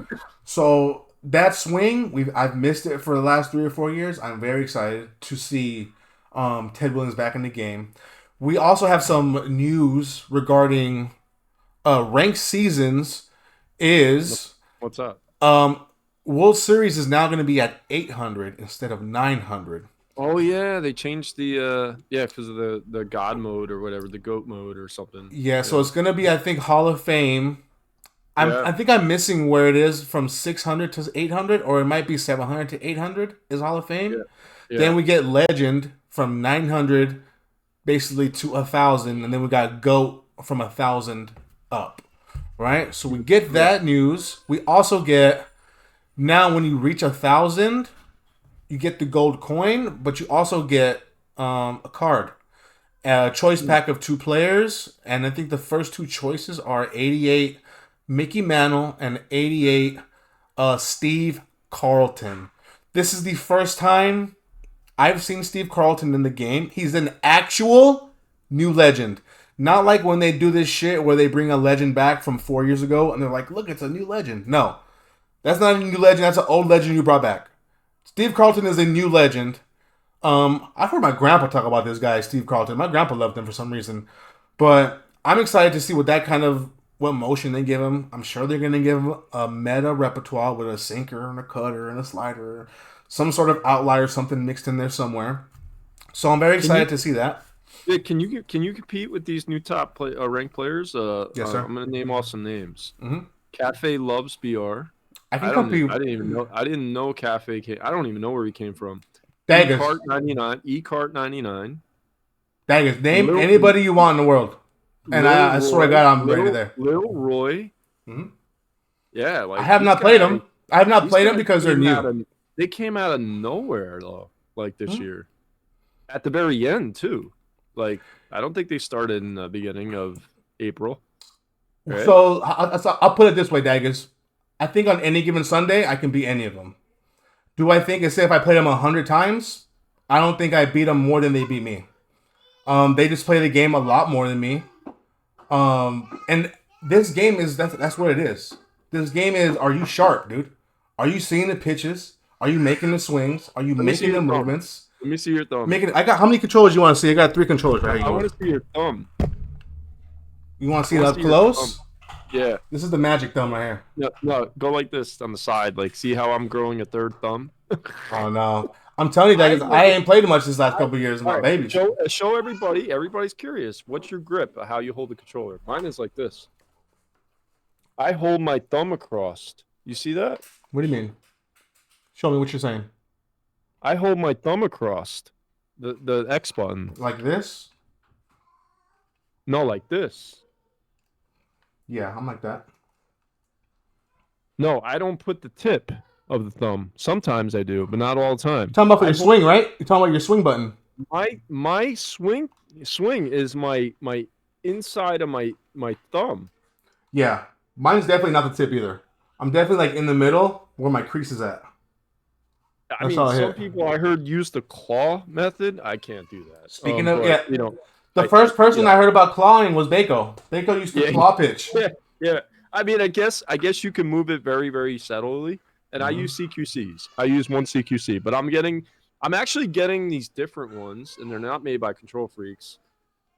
So... that swing, I've missed it for the last 3 or 4 years. I'm very excited to see Ted Williams back in the game. We also have some news regarding ranked seasons.
What's up?
World Series is now going to be at 800 instead of 900.
Oh yeah, they changed the because of the God mode or whatever, the GOAT mode or something.
Yeah, so it's going to be, I think, Hall of Fame. I think I'm missing where it is from 600 to 800, or it might be 700 to 800 is Hall of Fame. Yeah. Then we get Legend from 900 basically to 1,000, and then we got GOAT from 1,000 up, right? So we get that news. We also get, now when you reach 1,000, you get the gold coin, but you also get a card. A choice pack of 2 players, and I think the first 2 choices are 88 Mickey Mantle and 88 Steve Carlton. This is the first time I've seen Steve Carlton in the game. He's an actual new legend. Not like when they do this shit where they bring a legend back from 4 years ago and they're like, look, it's a new legend. No, that's not a new legend. That's an old legend you brought back. Steve Carlton is a new legend. I've heard my grandpa talk about this guy, Steve Carlton. My grandpa loved him for some reason. But I'm excited to see what motion they give him. I'm sure they're going to give him a meta repertoire with a sinker and a cutter and a slider. Some sort of outlier, something mixed in there somewhere. So I'm very excited to see that.
Yeah, can you compete with these new top ranked players?
Yes, sir.
I'm going to name off some names.
Mm-hmm.
Cafe loves BR.
I can compete.
I didn't know Cafe came. I don't even know where he came from.
Daggas.
eCart 99. eCart 99.
Daggas. Name anybody you want in the world. And I swear to God, I'm ready there.
Little Roy.
Mm-hmm.
Yeah. Like
I have not played them. I have not played them because they're new.
They came out of nowhere, though, like this year. At the very end, too. Like, I don't think they started in the beginning of April. Right?
So I'll put it this way, Daggas. I think on any given Sunday, I can beat any of them. Do I think, say if I played them 100 times, I don't think I beat them more than they beat me. They just play the game a lot more than me. And this game is, that's what it is. This game is, are you sharp, dude? Are you seeing the pitches? Are you making the swings? Are you making the movements?
Let me see your thumb.
How many controllers you want to see? I got 3 controllers right here.
I want to see your thumb.
You want to see it up close?
Yeah.
This is the magic thumb right here.
No, go like this on the side. Like, see how I'm growing a 3rd thumb?
Oh, no. I'm telling you, Daggas, I ain't played much this last couple of years. My baby.
Show everybody. Everybody's curious. What's your grip? How you hold the controller? Mine is like this. I hold my thumb across. You see that?
What do you mean? Show me what you're saying.
I hold my thumb across the X button.
Like this?
No, like this.
Yeah, I'm like that.
No, I don't put the tip of the thumb. Sometimes I do, but not all the time.
You're talking about your swing, right? You're talking about your swing button.
My swing is my inside of my thumb.
Yeah. Mine's definitely not the tip either. I'm definitely like in the middle where my crease is at.
I mean, some people I heard use the claw method. I can't do that.
Speaking of, yeah,
you know,
the first person I heard about clawing was Baco. Baco used to claw pitch.
Yeah. I mean, I guess you can move it very, very subtly. And I use CQCs. I use one CQC, but I'm actually getting these different ones, and they're not made by Control Freaks.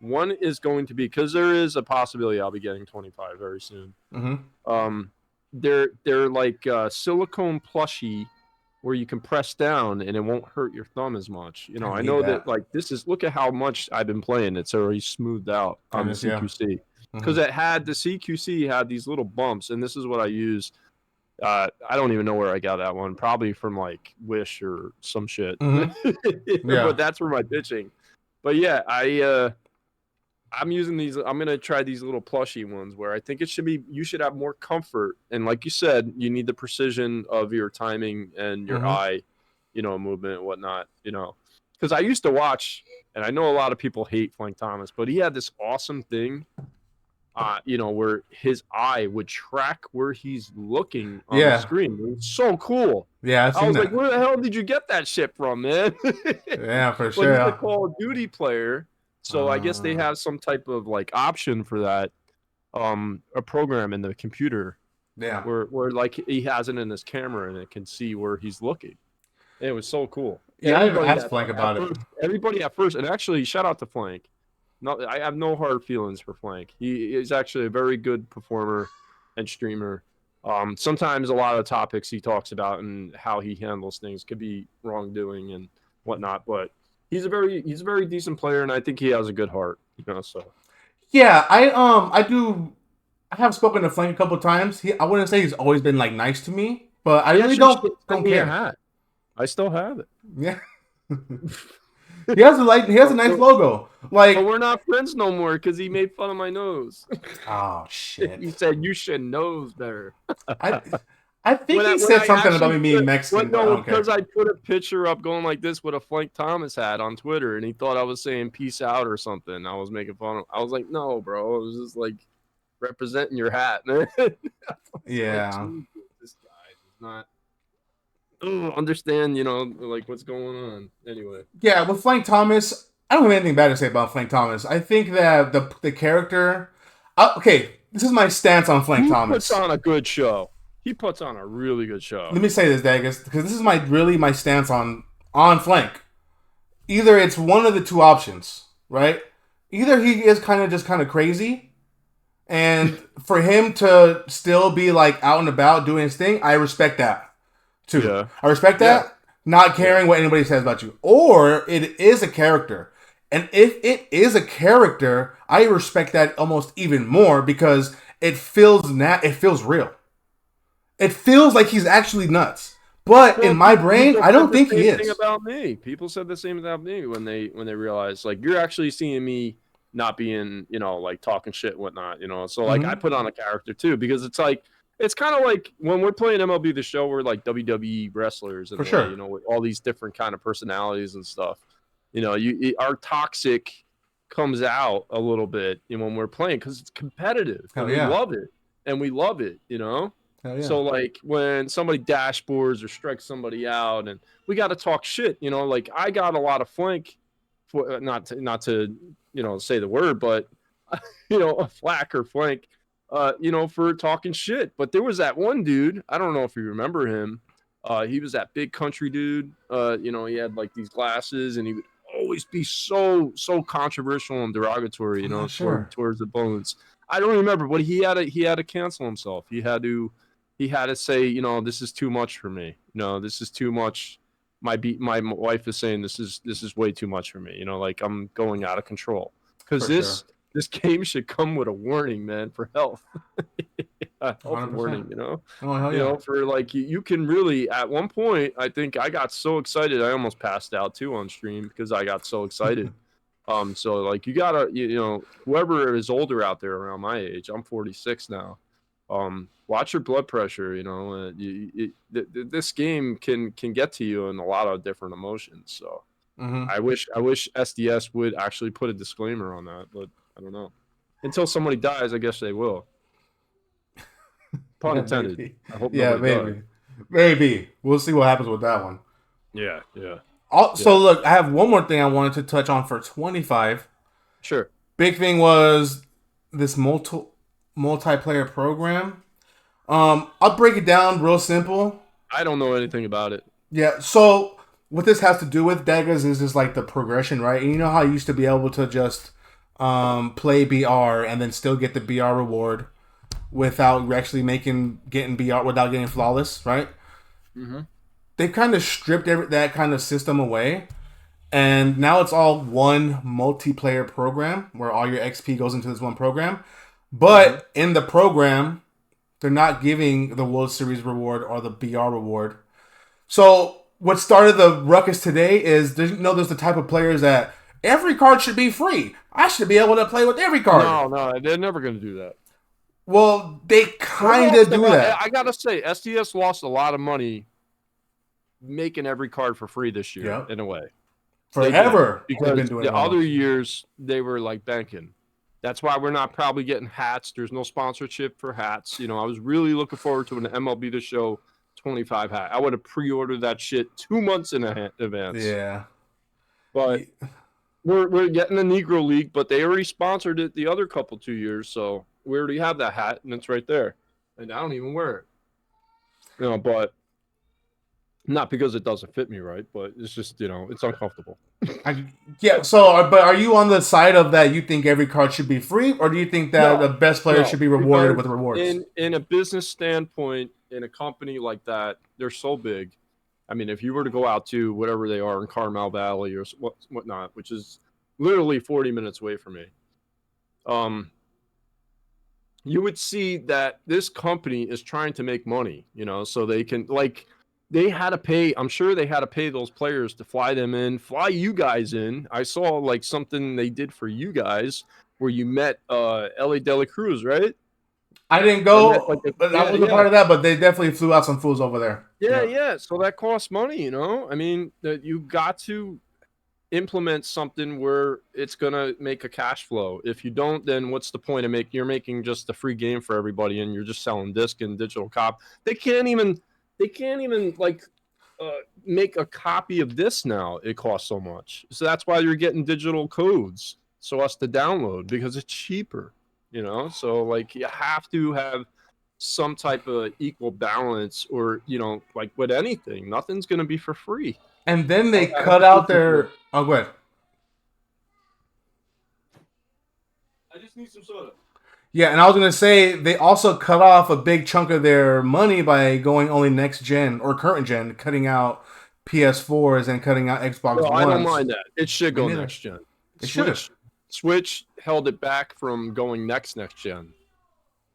One is going to be, because there is a possibility I'll be getting 25 very soon. They're like silicone plushie where you can press down and it won't hurt your thumb as much. You know, I know that like look at how much I've been playing. It's already smoothed out on the CQC. Because the CQC had these little bumps, and this is what I use. I don't even know where I got that one. Probably from like Wish or some shit. But that's for my pitching. But yeah, I'm using these. I'm gonna try these little plushy ones where I think you should have more comfort. And like you said, you need the precision of your timing and your eye, movement and whatnot. Because I used to watch, and I know a lot of people hate Frank Thomas, but he had this awesome thing. Where his eye would track where he's looking on the screen. It was so cool.
Yeah,
I was like, where the hell did you get that shit from, man?
Yeah, for sure.
He's a Call of Duty player, so I guess they have some type of like option for that, a program in the computer.
Yeah.
Where like he has it in his camera and it can see where he's looking. It was so cool.
Yeah, I asked Flank about it.
Everybody at first, and actually, shout out to Flank. No, I have no hard feelings for Flank. He is actually a very good performer and streamer. Sometimes a lot of topics he talks about and how he handles things could be wrongdoing and whatnot, but he's a very decent player, and I think he has a good heart. So
yeah, I have spoken to Flank a couple times. I wouldn't say he's always been like nice to me, but I really don't care.
I still have it.
Yeah. He has a nice logo. Like,
but we're not friends no more because he made fun of my nose.
Oh shit!
He said you should nose better.
I think he said something about me being Mexican.
No, because I put a picture up going like this with a Frank Thomas hat on Twitter, and he thought I was saying peace out or something. I was making fun of. I was like, no, bro, I was just like representing your hat, man.
Yeah.
Like, this guy does not. Understand, like what's going on. Anyway.
Yeah, with Frank Thomas, I don't have anything bad to say about Frank Thomas. I think that the character. Okay, this is my stance on Frank Thomas.
He puts on a good show. He puts on a really good show.
Let me say this, Daggas, because this is my stance on Frank. Either it's one of the two options, right? Either he is kind of crazy, and for him to still be like out and about doing his thing, I respect that. Too. Yeah. I respect that, not caring what anybody says about you. Or it is a character. And if it is a character, I respect that almost even more because it feels real. It feels like he's actually nuts. But in my brain, I don't think he is.
About me. People said the same about me when they realized like you're actually seeing me not being, like talking shit and whatnot, So like I put on a character too because it's like it's kind of like when we're playing MLB The Show, we're like WWE wrestlers, and
for sure,
with all these different kind of personalities and stuff. Our toxic comes out a little bit when we're playing because it's competitive. And we love it, Hell yeah. So like when somebody dashboards or strikes somebody out, and we got to talk shit. Like I got a lot of flank for not to say the word, but a flack or flank. For talking shit. But there was that one dude, I don't know if you remember him. He was that big country dude. He had like these glasses and he would always be so controversial and derogatory, towards opponents. I don't remember, but he had to cancel himself. He had to say, this is too much for me. This is too much. My wife is saying this is way too much for me. Like I'm going out of control. Because this game should come with a warning, man, for health. Health warning,
Oh, hell yeah.
For like you can really. At one point, I think I got so excited, I almost passed out too on stream because I got so excited. So like you gotta, whoever is older out there around my age, I'm 46 now. Watch your blood pressure. This game can get to you in a lot of different emotions. So I wish SDS would actually put a disclaimer on that, but. I don't know. Until somebody dies, I guess they will. Pun intended.
Maybe.
I hope
maybe. We'll see what happens with that one.
Yeah.
So look, I have one more thing I wanted to touch on for 25.
Sure.
Big thing was this multiplayer program. I'll break it down real simple.
I don't know anything about it.
Yeah, so what this has to do with Daggas is just like the progression, right? And you know how you used to be able to just play BR and then still get the BR reward without actually getting BR without getting flawless, right?
Mm-hmm.
They've kind of stripped that kind of system away, and now it's all one multiplayer program where all your XP goes into this one program. But in the program, they're not giving the World Series reward or the BR reward. So what started the ruckus today is there's the type of players that every card should be free. I should be able to play with every card.
No, they're never going to do that.
Well, they kind of do that.
I gotta say, SDS lost a lot of money making every card for free this year, in a way.
Forever.
Because the other years, they were like banking. That's why we're not probably getting hats. There's no sponsorship for hats. You know, I was really looking forward to an MLB The Show 25 hat. I would have pre-ordered that shit 2 months in advance.
Yeah.
But we're getting the Negro League, but they already sponsored it the other 2 years, so we already have that hat, and it's right there. And I don't even wear it. You know, but not because it doesn't fit me right, but it's just, you know, it's uncomfortable.
But are you on the side of that you think every card should be free, or do you think that the best players should be rewarded with rewards?
In a business standpoint, in a company like that, they're so big. I mean, if you were to go out to whatever they are in Carmel Valley or whatnot, which is literally 40 minutes away from me, you would see that this company is trying to make money, you know, so they can, like, they had to pay, I'm sure they had to pay those players to fly them in, fly you guys in. I saw, like, something they did for you guys where you met Ellie De La Cruz, right?
I didn't go, I wasn't a part of that, but they definitely flew out some fools over there.
Yeah. So that costs money, you know? I mean, that you got to implement something where it's going to make a cash flow. If you don't, then what's the point of you're making just a free game for everybody and you're just selling disc and digital cop. They can't even like make a copy of this now. It costs so much. So that's why you're getting digital codes so us to download, because it's cheaper. You know, so like you have to have some type of equal balance, or, you know, like with anything, nothing's going to be for free.
And then they cut out their. Oh, go ahead.
I just need some soda.
Yeah, and I was going to say they also cut off a big chunk of their money by going only next gen or current gen, cutting out PS4s and cutting out Xbox Ones.
I don't mind that. It should go next gen.
It should.
Switch held it back from going next gen,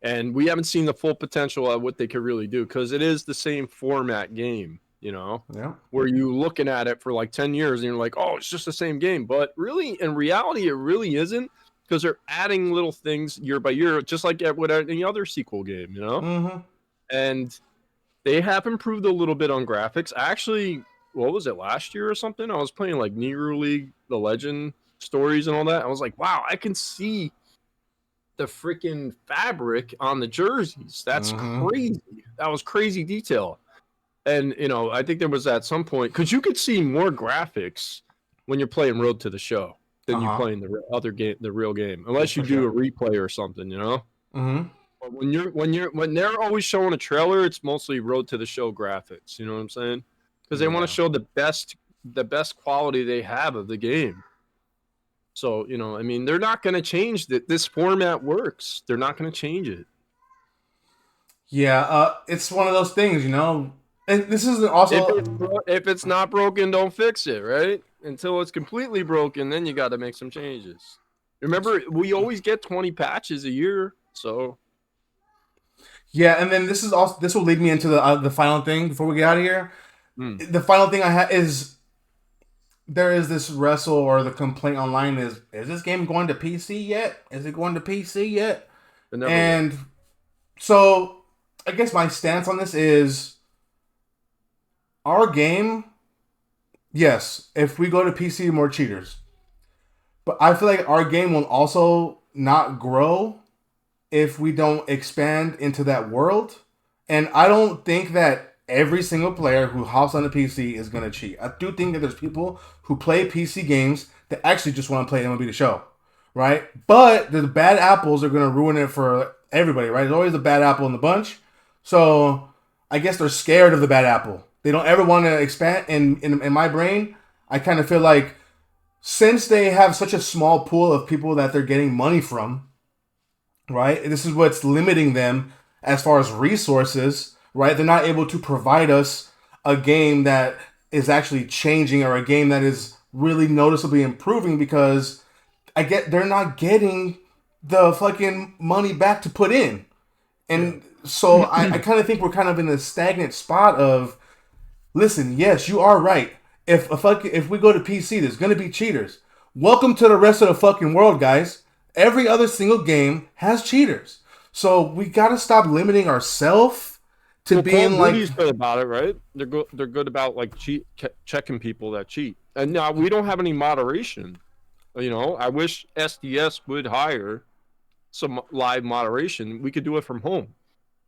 and we haven't seen the full potential of what they could really do, because it is the same format game, you know, where you looking at it for like 10 years and you're like, oh, it's just the same game. But really, in reality, it really isn't, because they're adding little things year by year, just like with any other sequel game, you know. And they have improved a little bit on graphics. Actually, what was it, last year or something? I was playing like Negro League, the Legend stories and all that. I was like, wow, I can see the freaking fabric on the jerseys. That's crazy. That was crazy detail. And, you know, I think there was at some point, because you could see more graphics when you're playing Road to the Show than you play in the other game, the real game, unless you do a replay or something, you know. But when they're always showing a trailer, it's mostly Road to the Show graphics. You know what I'm saying? Because they want to show the best quality they have of the game. So, you know, I mean, they're not going to change that. This format works. They're not going to change it.
Yeah, it's one of those things, you know. And this is also,
if it's not broken, don't fix it, right? Until it's completely broken, then you got to make some changes. Remember, we always get 20 patches a year, so.
Yeah, and then this will lead me into the final thing before we get out of here. The final thing I have is, there is this wrestle, or the complaint online is this game going to PC yet? Is it going to PC yet? And so I guess my stance on this is, our game, yes, if we go to PC, more cheaters. But I feel like our game will also not grow if we don't expand into that world. And I don't think that every single player who hops on a PC is going to cheat. I do think that there's people who play PC games that actually just want to play MLB The Show, right? But the bad apples are going to ruin it for everybody, right? There's always a bad apple in the bunch. So I guess they're scared of the bad apple. They don't ever want to expand. In my brain, I kind of feel like since they have such a small pool of people that they're getting money from, right? This is what's limiting them as far as resources, right? They're not able to provide us a game that is actually changing or a game that is really noticeably improving because they're not getting the fucking money back to put in. And so I kind of think we're kind of in a stagnant spot of, listen, yes, you are right. If we go to PC, there's gonna be cheaters. Welcome to the rest of the fucking world, guys. Every other single game has cheaters. So we gotta stop limiting ourselves to being
Call of
like.
Duty's good about it, right? They're good about like checking people that cheat. And now we don't have any moderation. You know, I wish SDS would hire some live moderation. We could do it from home.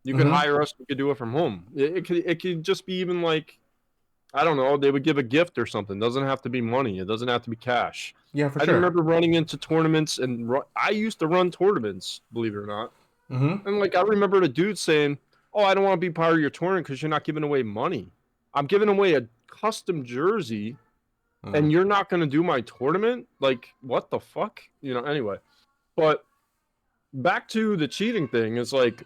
You could hire us. We could do it from home. It could just be even like, I don't know. They would give a gift or something. It doesn't have to be money. It doesn't have to be cash.
Yeah, for
I
sure.
remember running into tournaments, and I used to run tournaments, believe it or not. And like I remember the dude saying, "Oh, I don't want to be part of your tournament because you're not giving away money. I'm giving away a custom jersey, and you're not going to do my tournament. Like, what the fuck? You know." Anyway, but back to the cheating thing. It's like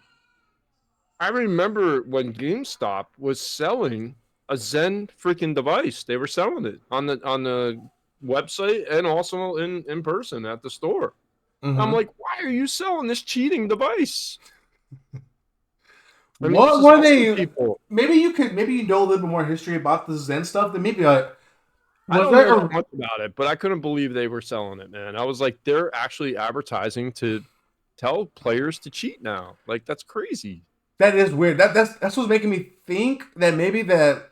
I remember when GameStop was selling a Zen freaking device. They were selling it on the website and also in person at the store. I'm like, why are you selling this cheating device? I mean,
What were they?
people.
Maybe you know a little bit more history about the Zen stuff. Then maybe
I don't know that much about it, but I couldn't believe they were selling it, man. I was like, they're actually advertising to tell players to cheat now. Like, that's crazy.
That is weird. That's what's making me think that maybe that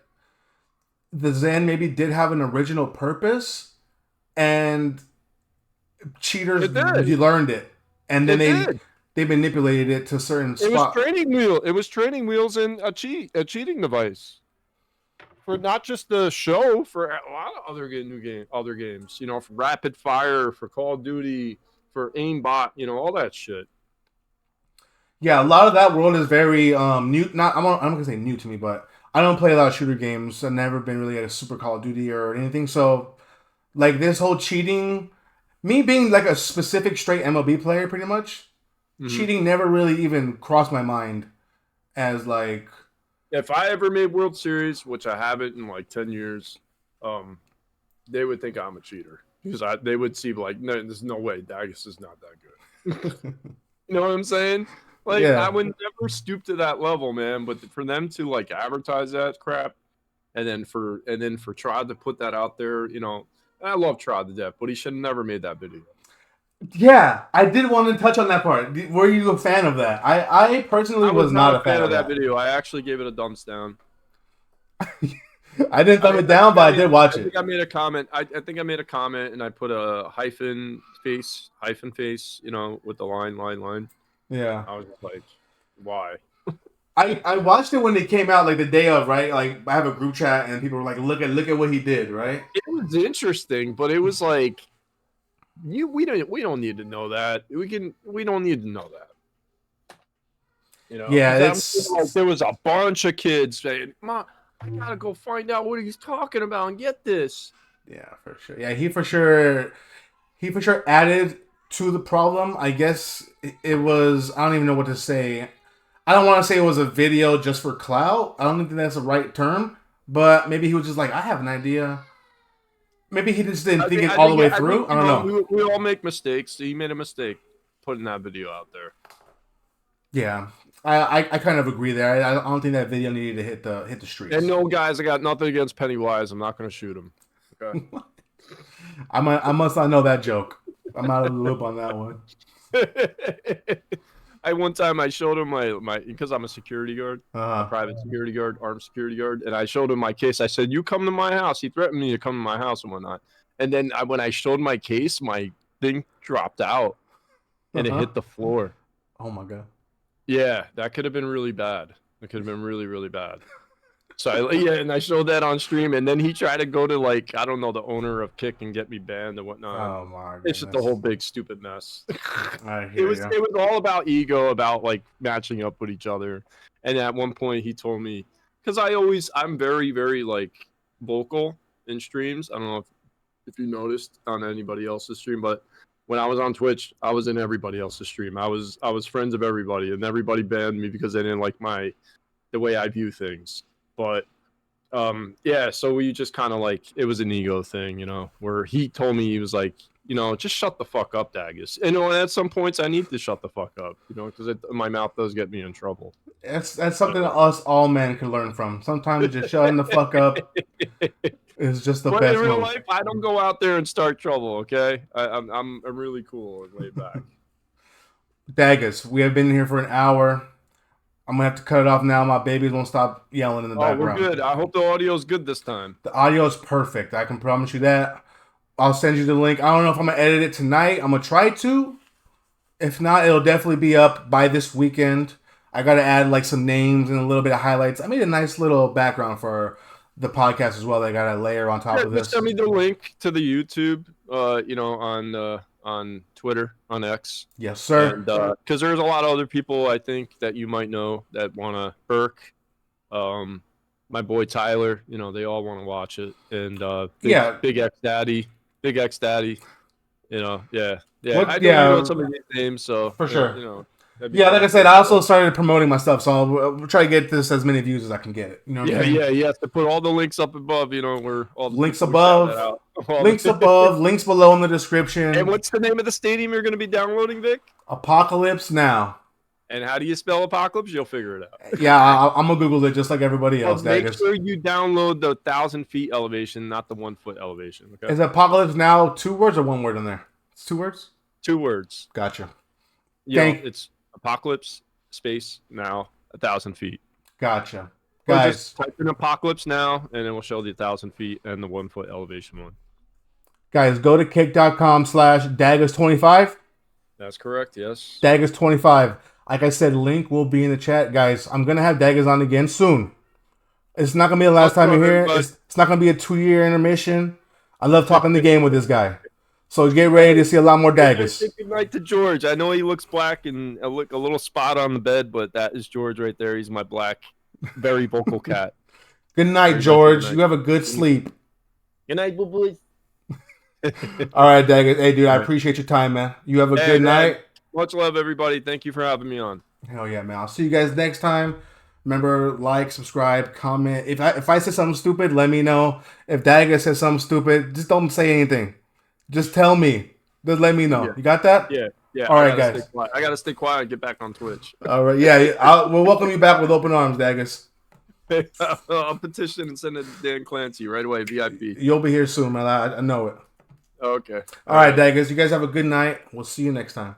the Zen maybe did have an original purpose, and cheaters learned it, and then they manipulated it to certain spots.
It was training wheel. It was training wheels and a cheating device for not just the show, for a lot of other games. You know, for Rapid Fire, for Call of Duty, for Aimbot. You know, all that shit.
Yeah, a lot of that world is very new. I'm not gonna say new to me, but I don't play a lot of shooter games. I've never been really a super Call of Duty or anything. So, like this whole cheating, me being like a specific straight MLB player, pretty much, cheating never really even crossed my mind as like.
If I ever made World Series, which I haven't in like 10 years, they would think I'm a cheater because they would see like, no, there's no way Daggas is not that good. You know what I'm saying? Like, yeah. I would never stoop to that level, man. But for them to like advertise that crap, and then for Trod to put that out there, you know, I love Trod to death, but he should have never made that video.
Yeah, I did want to touch on that part. Were you a fan of that? I personally was not a fan of that
video. I actually gave it a thumbs down.
I didn't thumb it down, but I did watch it.
I think I made a comment. I think I made a comment, and I put a hyphen face, you know, with the line.
Yeah.
I was just like, why?
I watched it when it came out, like the day of, right? Like I have a group chat, and people were like, "Look at what he did," right?
It was interesting, but it was like, we don't need to know that. We don't need to know that. You know?
Yeah,
like, there was a bunch of kids saying, "Mom, I gotta go find out what he's talking about and get this."
Yeah, for sure. Yeah, he for sure added to the problem. I guess it was. I don't even know what to say. I don't want to say it was a video just for clout. I don't think that's the right term. But maybe he was just like, I have an idea. Maybe he just didn't think it all the way through. I don't know.
We all make mistakes. He made a mistake putting that video out there.
Yeah, I kind of agree there. I don't think that video needed to hit the streets.
And no, guys, I got nothing against Pennywise. I'm not going to shoot him. Okay.
I must not know that joke. I'm out of the loop on that one.
One time I showed him my because I'm a security guard, a private security guard, armed security guard, and I showed him my case. I said, "You come to my house." He threatened me to come to my house and whatnot. And then when I showed my case, my thing dropped out and it hit the floor.
Oh my god!
Yeah, that could have been really bad. It could have been really, really bad. So and I showed that on stream, and then he tried to go to like I don't know the owner of Kick and get me banned and whatnot.
Oh my goodness.
It's just a whole big stupid mess.
I hear
It was all about ego, about like matching up with each other. And at one point he told me, because I'm very, very like vocal in streams. I don't know if you noticed on anybody else's stream, but when I was on Twitch, I was in everybody else's stream. I was friends of everybody, and everybody banned me because they didn't like the way I view things. But so we just kind of like it was an ego thing, where he told me, he was like, just shut the fuck up, Daggas. And at some points I need to shut the fuck up, because my mouth does get me in trouble.
That's something that us all men can learn from. Sometimes just shutting the fuck up is just the best.
But in real life, I don't go out there and start trouble. Okay, I'm really cool and laid back.
Daggas, we have been here for an hour. I'm gonna have to cut it off now. My babies won't stop yelling in the background.
We're good. I hope the audio is good this time.
The audio is perfect. I can promise you that. I'll send you the link. I don't know if I'm gonna edit it tonight. I'm gonna try to. If not, it'll definitely be up by this weekend. I gotta add like some names and a little bit of highlights. I made a nice little background for the podcast as well. That I got a layer on top of this.
Send me the link to the YouTube. On Twitter, on X.
Yes, sir.
And because there's a lot of other people I think that you might know that want to Burke, my boy Tyler, they all want to watch it. And Big X Daddy, yeah. I know some of these names, so
for sure.
Like
I said, I also started promoting my stuff, so I'll try to get this as many views as I can get it.
You have to put all the links up above. Where all the
links above, links below in the description.
And what's the name of the stadium you're going to be downloading, Vic?
Apocalypse Now.
And how do you spell Apocalypse? You'll figure it out.
Yeah, I'm gonna Google it just like everybody else.
Make sure you download the 1,000 feet elevation, not the 1 foot elevation. Okay.
Is Apocalypse Now 2 words or 1 word in there? It's 2 words.
2 words.
Gotcha.
It's Apocalypse space now 1,000 feet.
Gotcha.
Guys, just type in Apocalypse Now, and it will show the 1,000 feet and the 1 foot elevation one.
Guys, go to kick.com/Daggas25.
That's correct. Yes.
Daggas25. Like I said, link will be in the chat, guys. I'm gonna have Daggas on again soon. It's not gonna be the last time you're here. It's not gonna be a 2-year intermission. I love talking the game with this guy. So get ready to see a lot more Daggas.
Good night to George. I know he looks black and a little spot on the bed, but that is George right there. He's my black, very vocal cat.
Good night, George. You have a good sleep.
Good night, boo boys.
All right, Daggas. Hey, dude, I appreciate your time, man. You have a good night.
Much love, everybody. Thank you for having me on.
Hell yeah, man. I'll see you guys next time. Remember, like, subscribe, comment. If I say something stupid, let me know. If Daggas says something stupid, just don't say anything. Just tell me. Just let me know. Yeah. You got that?
Yeah.
All right, guys.
I got to stay quiet and get back on Twitch.
All right. Yeah. We'll welcome you back with open arms, Daggas.
I'll petition and send it to Dan Clancy right away, VIP.
You'll be here soon, man. I know it.
Okay.
All right, Daggas. You guys have a good night. We'll see you next time.